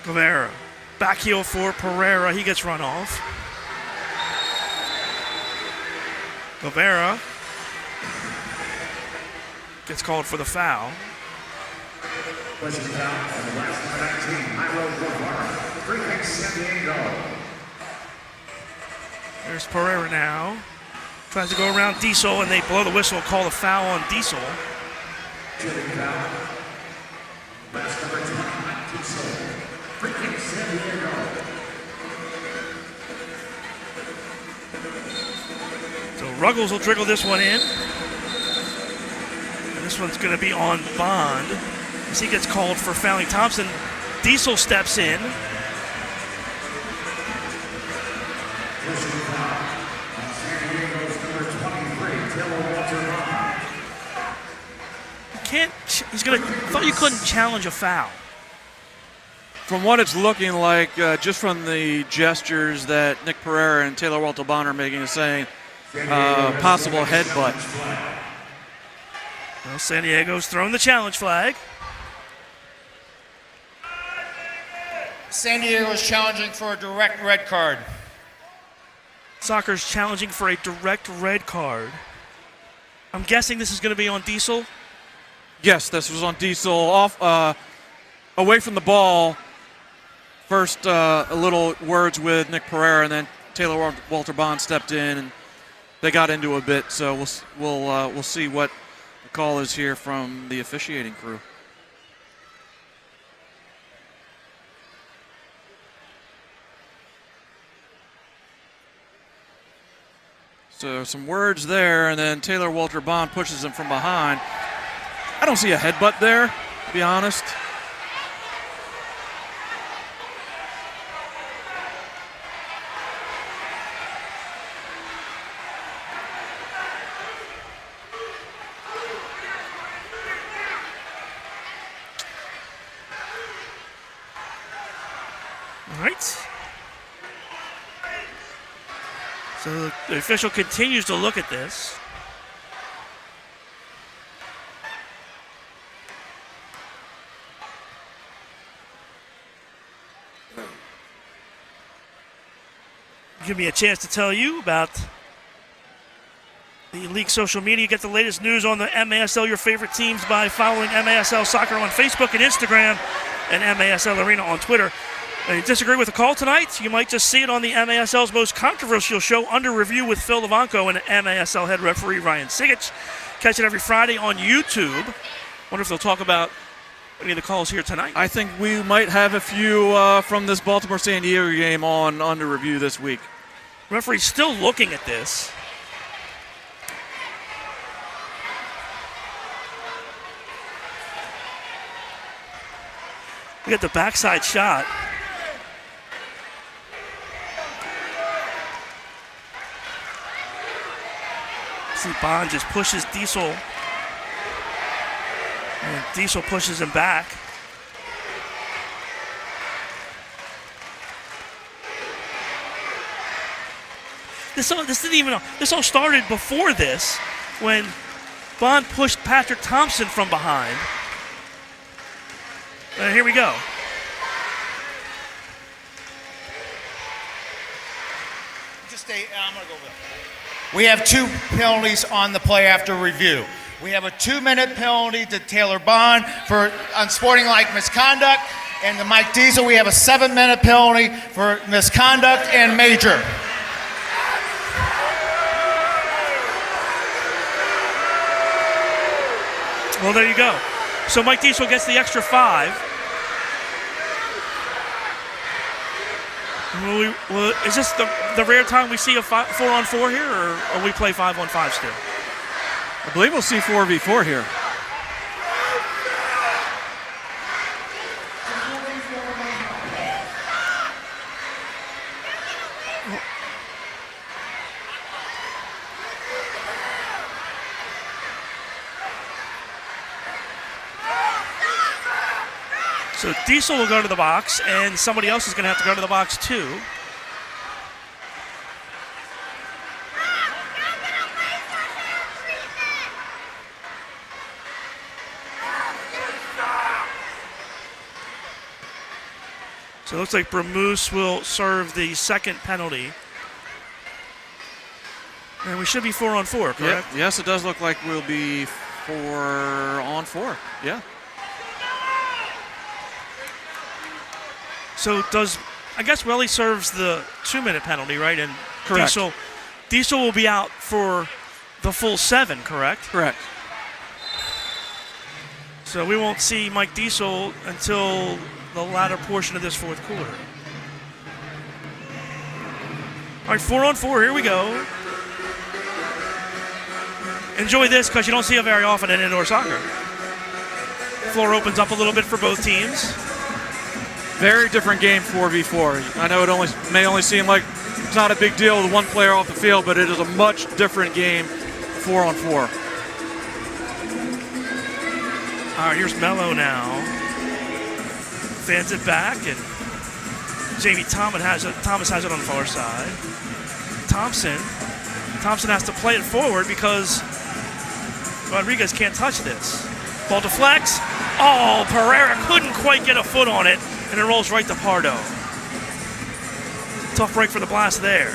Guevara, back heel for Pereira. He gets run off. Guevara gets called for the foul. There's Pereira now. Tries to go around Diesel, and they blow the whistle, call the foul on Diesel. So Ruggles will dribble this one in. And this one's going to be on Bond as he gets called for fouling Thompson. Diesel steps in. Thought you couldn't challenge a foul. From what it's looking like, just from the gestures that Nick Pereira and Taylor Walter-Bond are making, is saying possible headbutt. Well, San Diego's thrown the challenge flag. San Diego is challenging for a direct red card. Soccer's challenging for a direct red card. I'm guessing this is going to be on Diesel. Yes, this was on Diesel, off, away from the ball. First, a little words with Nick Pereira, and then Taylor Walter-Bond stepped in, and they got into a bit. So we'll see what the call is here from the officiating crew. So some words there, and then Taylor Walter-Bond pushes him from behind. I don't see a headbutt there, to be honest. All right. So the official continues to look at this. Give me a chance to tell you about the league social media. Get the latest news on the MASL, your favorite teams, by following MASL Soccer on Facebook and Instagram and MASL Arena on Twitter. And you disagree with the call tonight? You might just see it on the MASL's most controversial show, Under Review with Phil Levanko and MASL head referee Ryan Sigich. Catch it every Friday on YouTube. Wonder if they'll talk about any of the calls here tonight. I think we might have a few from this Baltimore-San Diego game on Under Review this week. Referee's still looking at this. We got the backside shot. See, Bond just pushes Diesel. And Diesel pushes him back. This all started before this, when Bond pushed Patrick Thompson from behind. And here we go. I'm gonna go with it. We have 2 penalties on the play after review. We have a 2-minute penalty to Taylor Bond for unsporting-like misconduct, and to Mike Diesel, we have a 7-minute penalty for misconduct and major. Well, there you go. So Mike Diesel gets the extra 5. Is this the rare time we see a 4-on-4 here, or we play 5-on-5 still? I believe we'll see 4v4 here. So Diesel will go to the box, and somebody else is going to have to go to the box too. So it looks like Bramoose will serve the second penalty. And we should be 4-on-4, correct? Yep. Yes, it does look like we'll be 4-on-4. Yeah. So I guess Welly serves the 2-minute penalty, right? And Correct. Diesel will be out for the full 7, correct? Correct. So we won't see Mike Diesel until the latter portion of this fourth quarter. All right, 4-on-4, here we go. Enjoy this because you don't see it very often in indoor soccer. Floor opens up a little bit for both teams. Very different game, 4v4. I know it may only seem like it's not a big deal with one player off the field, but it is a much different game, 4-on-4. All right, here's Mello now. Fans it back, and Jamie Thomas has it on the far side. Thompson has to play it forward because Rodriguez can't touch this. Ball deflects. Oh, Pereira couldn't quite get a foot on it, and it rolls right to Pardo. Tough break for the Blast there.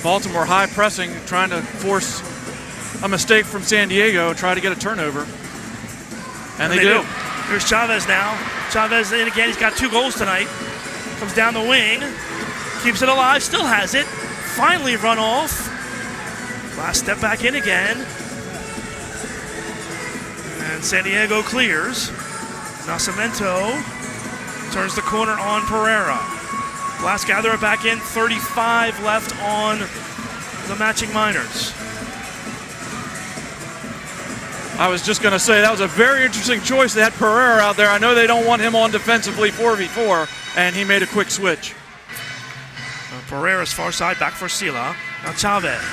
Baltimore high pressing, trying to force a mistake from San Diego and try to get a turnover. And they do. Here's Chavez now. Chavez in again. He's got 2 goals tonight. Comes down the wing. Keeps it alive. Still has it. Finally run off. Last step back in again. And San Diego clears. Nascimento turns the corner on Pereira. Blast gather it back in. 35 left on the matching Miners. I was just going to say that was a very interesting choice. They had Pereira out there. I know they don't want him on defensively 4v4, and he made a quick switch. Pereira's far side, back for Sila. Now Chavez.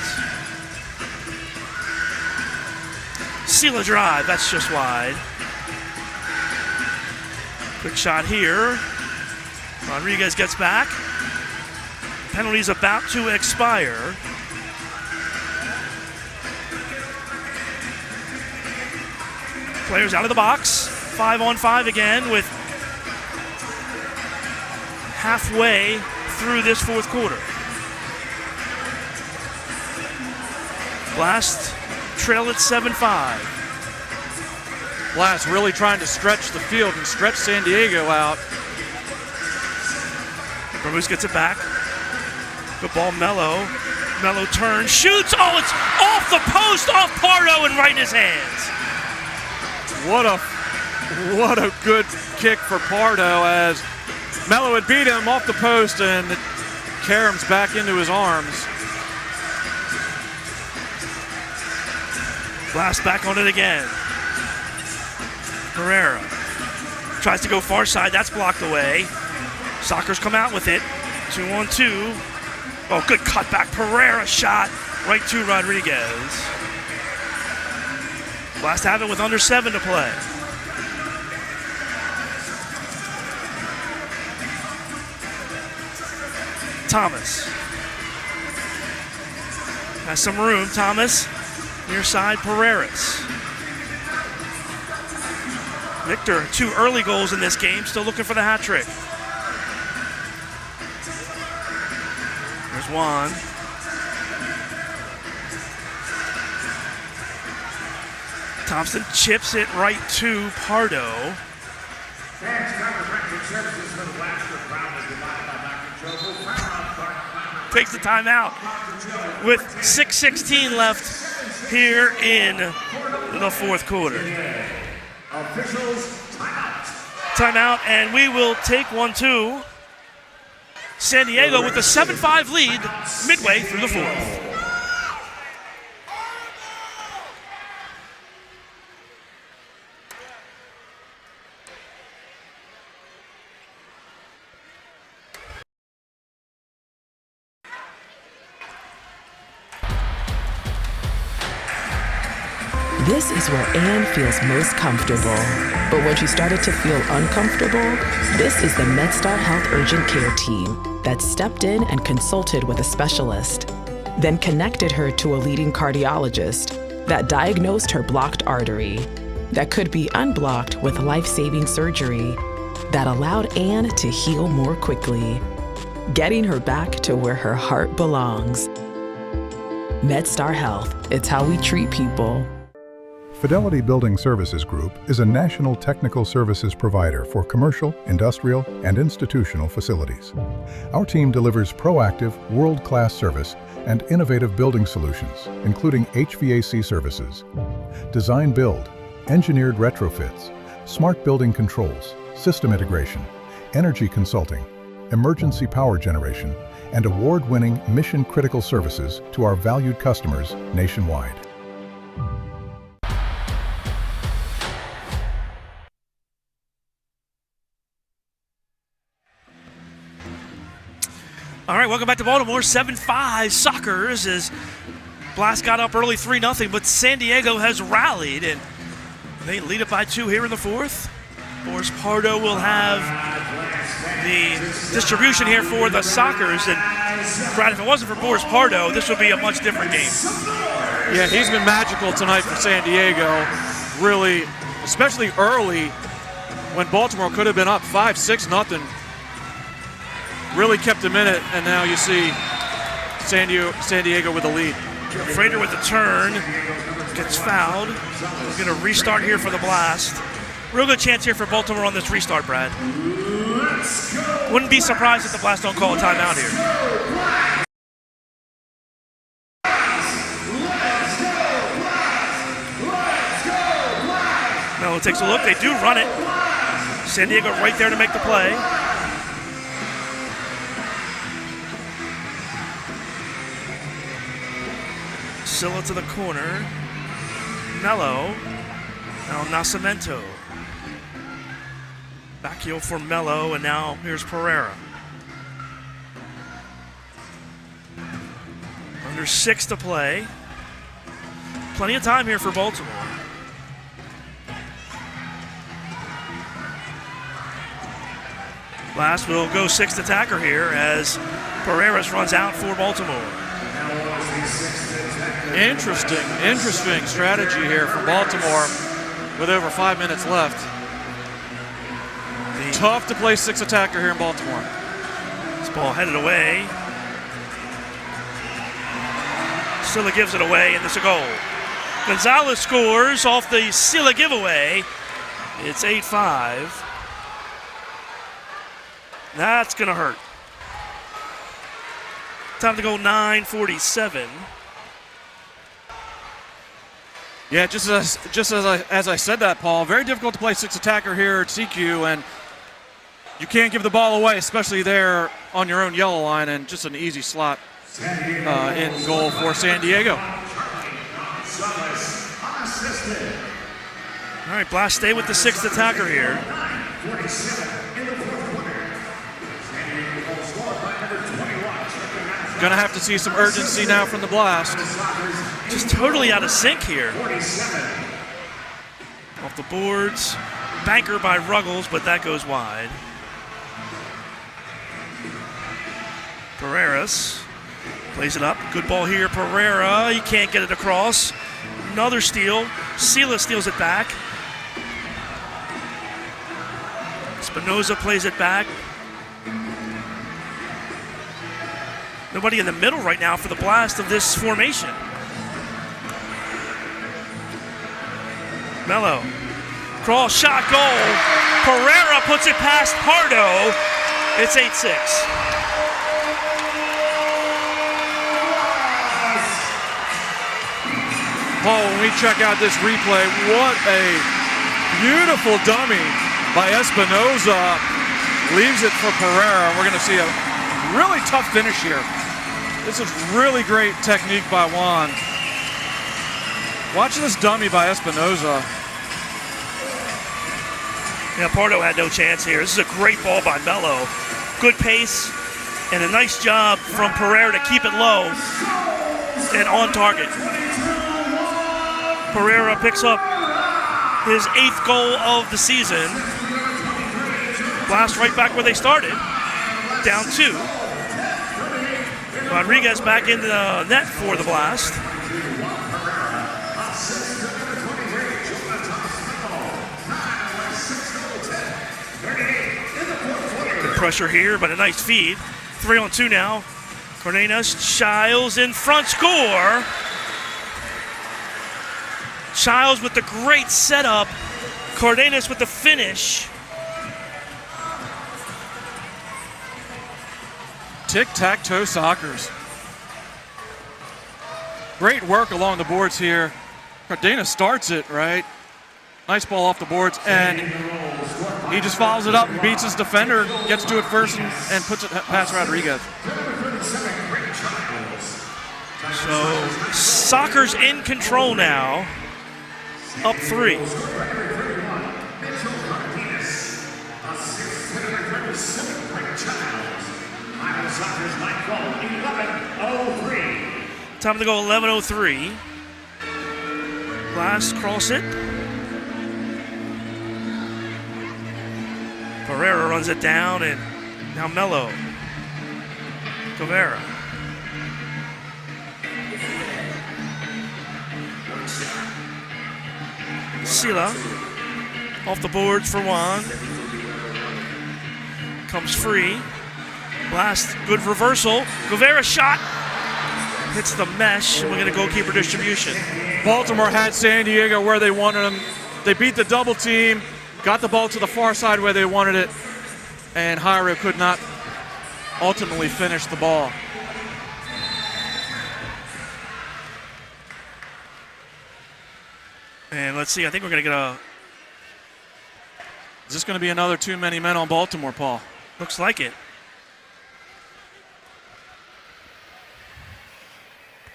Sila drive, that's just wide. Quick shot here. Rodriguez gets back. Penalty's about to expire. Players out of the box. 5-on-5 again with halfway through this fourth quarter. Blast trail at 7-5. Blast really trying to stretch the field and stretch San Diego out. Bramoose gets it back. Good ball, Mello. Mello turns, shoots. Oh, it's off the post, off Pardo and right in his hands. What a good kick for Pardo as Mello had beat him off the post and it caroms back into his arms. Blast back on it again. Pereira tries to go far side. That's blocked away. Sockers come out with it. 2-on-2. Oh, good cutback. Pereira shot right to Rodriguez. Blast have it with under 7 to play. Thomas has some room. Thomas near side. Pereiras. Victor, 2 early goals in this game. Still looking for the hat trick. There's one. Thompson chips it right to Pardo. Takes the timeout with 6:16 left here in the fourth quarter. Timeout, and we will take 1-2. San Diego with a 7-5 lead midway through the fourth. This is where Anne feels most comfortable. But when she started to feel uncomfortable, this is the MedStar Health Urgent Care team that stepped in and consulted with a specialist, then connected her to a leading cardiologist that diagnosed her blocked artery that could be unblocked with life-saving surgery that allowed Anne to heal more quickly, getting her back to where her heart belongs. MedStar Health, it's how we treat people. Fidelity Building Services Group is a national technical services provider for commercial, industrial, and institutional facilities. Our team delivers proactive, world-class service and innovative building solutions, including HVAC services, design build, engineered retrofits, smart building controls, system integration, energy consulting, emergency power generation, and award-winning mission-critical services to our valued customers nationwide. All right, welcome back to Baltimore. 7-5 Sockers as Blast got up early 3-0, but San Diego has rallied, and they lead it by 2 here in the fourth. Boris Pardo will have the distribution here for the Sockers, and Brad, if it wasn't for Boris Pardo, this would be a much different game. Yeah, he's been magical tonight for San Diego, really, especially early when Baltimore could have been up 5-6-0. Really kept him in it, and now you see San Diego with the lead. Frater with the turn, gets fouled. We're going to restart here for the Blast. Real good chance here for Baltimore on this restart, Brad. Wouldn't be surprised if the Blast don't call a timeout here. Melo takes a look. They do run it. San Diego right there to make the play. Silla to the corner. Melo. Now Nascimento. Back heel for Melo, and now here's Pereira. Under 6 to play. Plenty of time here for Baltimore. Blast will go 6th attacker here as Pereira runs out for Baltimore. Interesting strategy here for Baltimore with over 5 minutes left. Tough to play 6th attacker here in Baltimore. This ball headed away. Silla gives it away, and it's a goal. Gonzalez scores off the Silla giveaway. It's 8-5. That's going to hurt. Time to go 9:47. Yeah, just as I said that, Paul, very difficult to play 6th attacker here at SECU, and you can't give the ball away, especially there on your own yellow line, and just an easy slot in goal for San Diego. All right, Blast stay with the 6th attacker here. Gonna have to see some urgency now from the Blast. Just totally out of sync here. Off the boards. Banker by Ruggles, but that goes wide. Pereiras plays it up. Good ball here. Pereira, he can't get it across. Another steal. Silla steals it back. Espinoza plays it back. Nobody in the middle right now for the Blast of this formation. Melo. Cross, shot, goal. Pereira puts it past Pardo. It's 8-6. Paul, when we check out this replay, what a beautiful dummy by Espinoza. Leaves it for Pereira. We're going to see a really tough finish here. This is really great technique by Juan. Watch this dummy by Espinoza. Yeah, Pardo had no chance here. This is a great ball by Melo. Good pace and a nice job from Pereira to keep it low and on target. Pereira picks up his 8th goal of the season. Blast right back where they started, down 2. Rodriguez back in the net for the Blast. Good pressure here, but a nice feed. 3-on-2 now. Cardenas, Childs in front, score. Childs with the great setup. Cardenas with the finish. Tic-tac-toe soccers. Great work along the boards here. Cardenas starts it, right? Nice ball off the boards, and he just follows it up and beats his defender, gets to it first and puts it past Rodriguez. So, Soccer's in control now. Up 3. Time to go 11:03. Blast cross it. Pereira runs it down, and now Mello. Guevara. Sila off the boards for Juan. Comes free. Blast, good reversal. Guevara shot. Hits the mesh, and we're going to goalkeeper distribution. Baltimore had San Diego where they wanted them. They beat the double team, got the ball to the far side where they wanted it, and Jairo could not ultimately finish the ball. And let's see, I think we're going to get a... Is this going to be another too many men on Baltimore, Paul? Looks like it.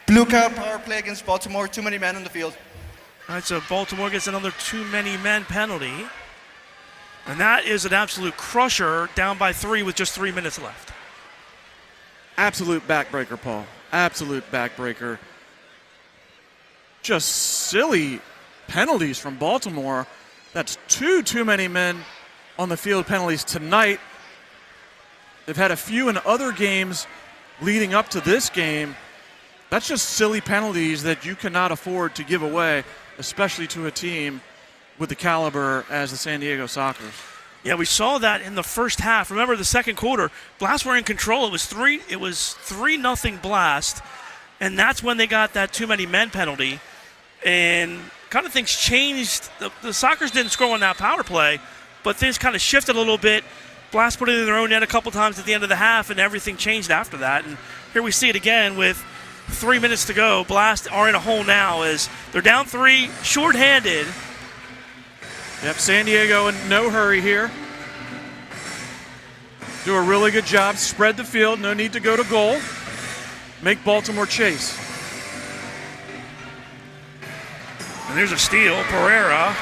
Blue card power play against Baltimore, too many men on the field. All right, so Baltimore gets another too many men penalty. And that is an absolute crusher, down by 3 with just 3 minutes left. Absolute backbreaker, Paul. Absolute backbreaker. Just silly penalties from Baltimore. That's too many men on the field penalties tonight. They've had a few in other games leading up to this game. That's just silly penalties that you cannot afford to give away, especially to a team with the caliber as the San Diego Sockers. Yeah, we saw that in the first half. Remember the second quarter, Blast were in control. It was 3-0 Blast, and that's when they got that too many men penalty. And kind of things changed. The Sockers didn't score on that power play, but things kind of shifted a little bit. Blast put it in their own net a couple times at the end of the half, and everything changed after that. And here we see it again with 3 minutes to go. Blast are in a hole now as they're down 3, shorthanded. Yep, San Diego in no hurry here. Do a really good job, spread the field, no need to go to goal. Make Baltimore chase. And there's a steal, Pereira.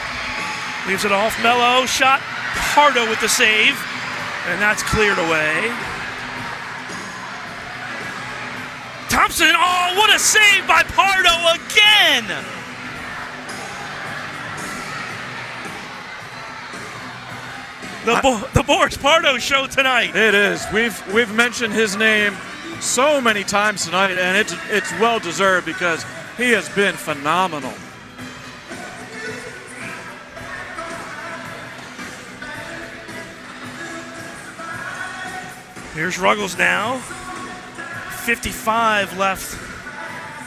Leaves it off, Mello, shot, Pardo with the save, and that's cleared away. Thompson, oh, what a save by Pardo again! The Boris Pardo show tonight. It is. We've mentioned his name so many times tonight, and it's well deserved because he has been phenomenal. Here's Ruggles now. 55 left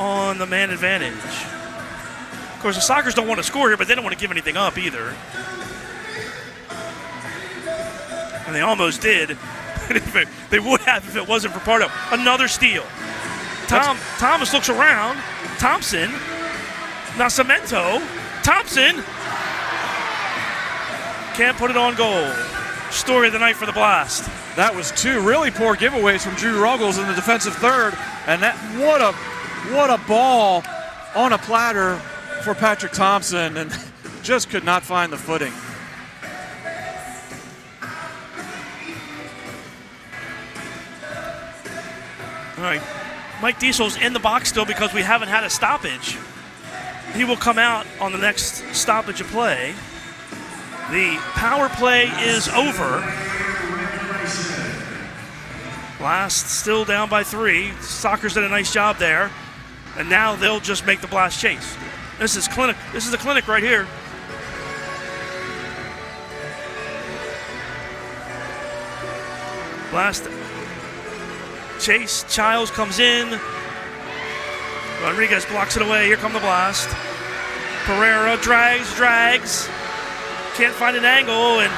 on the man advantage. Of course, the Sockers don't want to score here, but they don't want to give anything up either. And they almost did. They would have if it wasn't for Pardo. Another steal. Thomas looks around. Thompson. Nascimento. Thompson. Can't put it on goal. Story of the night for the Blast. That was 2 really poor giveaways from Drew Ruggles in the defensive third. And that what a ball on a platter for Patrick Thompson, and just could not find the footing. All right, Mike Diesel's in the box still because we haven't had a stoppage. he will come out on the next stoppage of play. The power play is over. Blast still down by 3. Soccer's did a nice job there. And now they'll just make the Blast chase. This is clinic. This is the clinic right here. Blast chase. Childs comes in. Rodriguez blocks it away. Here come the Blast. Pereira drags. Can't find an angle and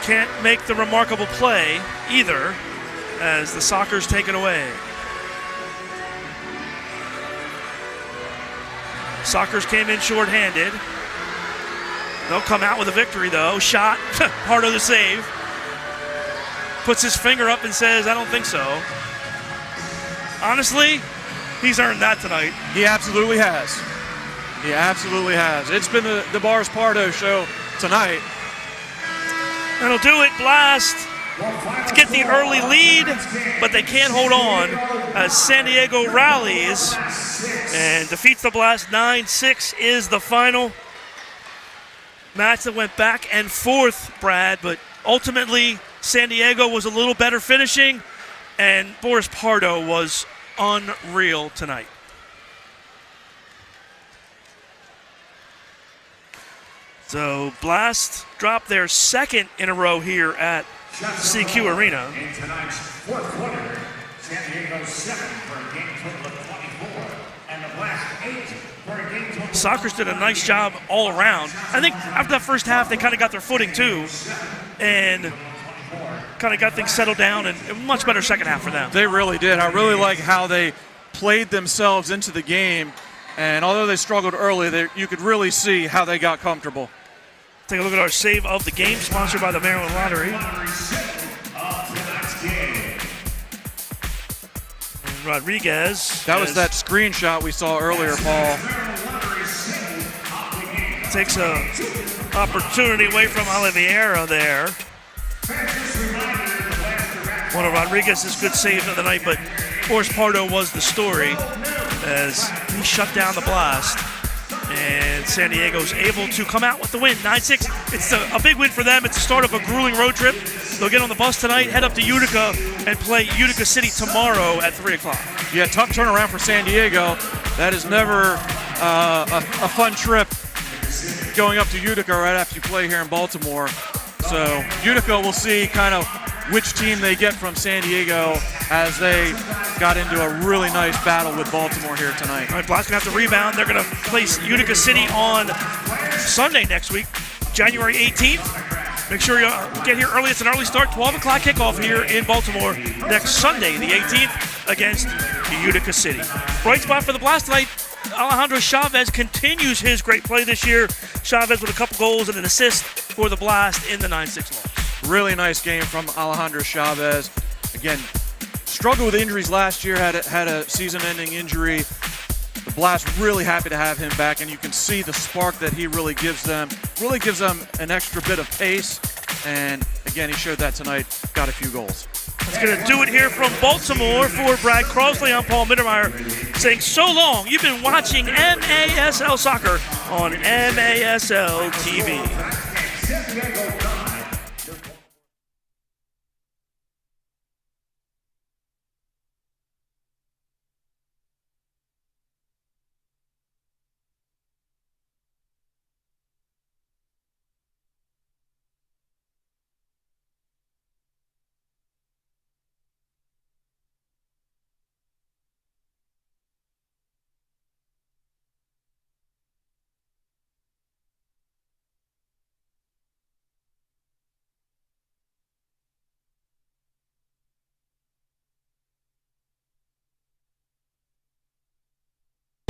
can't make the remarkable play either as the Soccer's taken away. Sockers came in short-handed. They'll come out with a victory, though. Shot, part of the save. Puts his finger up and says, I don't think so. Honestly, he's earned that tonight. He absolutely has. He absolutely has. It's been the Bars Pardo show tonight. That'll do it. Blast to get the early lead, but they can't hold on as San Diego rallies and defeats the Blast. 9-6 is the final. Match that went back and forth, Brad, but ultimately San Diego was a little better finishing, and Boris Pardo was unreal tonight. So Blast dropped their second in a row here at SECU Arena. In tonight's fourth quarter, San Diego 7 for a game total of 24, and the Blast 8 for a game total. Sockers did a nice job all around. I think after that first half, they kind of got their footing too, and kind of got things settled down, and a much better second half for them. They really did. I really like how they played themselves into the game, and although they struggled early, you could really see how they got comfortable. Take a look at our save of the game, sponsored by the Maryland Lottery. And Rodriguez. That was that screenshot we saw earlier, Paul. Takes a opportunity away from Oliveira there. One of Rodriguez's good saves of the night, but Boris Pardo was the story as he shut down the Blast. And San Diego's able to come out with the win, 9-6. It's a big win for them. It's the start of a grueling road trip. They'll get on the bus tonight, head up to Utica, and play Utica City tomorrow at 3 o'clock. Yeah, tough turnaround for San Diego. That is never a fun trip, going up to Utica right after you play here in Baltimore. So Utica will see kind of which team they get from San Diego as they got into a really nice battle with Baltimore here tonight. All right, Blast going to have to rebound. They're going to place Utica City on Sunday next week, January 18th. Make sure you get here early. It's an early start, 12 o'clock kickoff here in Baltimore next Sunday, the 18th, against Utica City. Bright spot for the Blast tonight. Alejandro Chavez continues his great play this year. Chavez with a couple goals and an assist for the Blast in the 9-6 loss. Really nice game from Alejandro Chavez. Again, struggled with injuries last year, had a season-ending injury. The Blast really happy to have him back, and you can see the spark that he really gives them an extra bit of pace. And again, he showed that tonight, got a few goals. That's going to do it here from Baltimore. For Brad Crossley, I'm Paul Mittermeier saying so long. You've been watching MASL Soccer on MASL TV.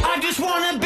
I just wanna be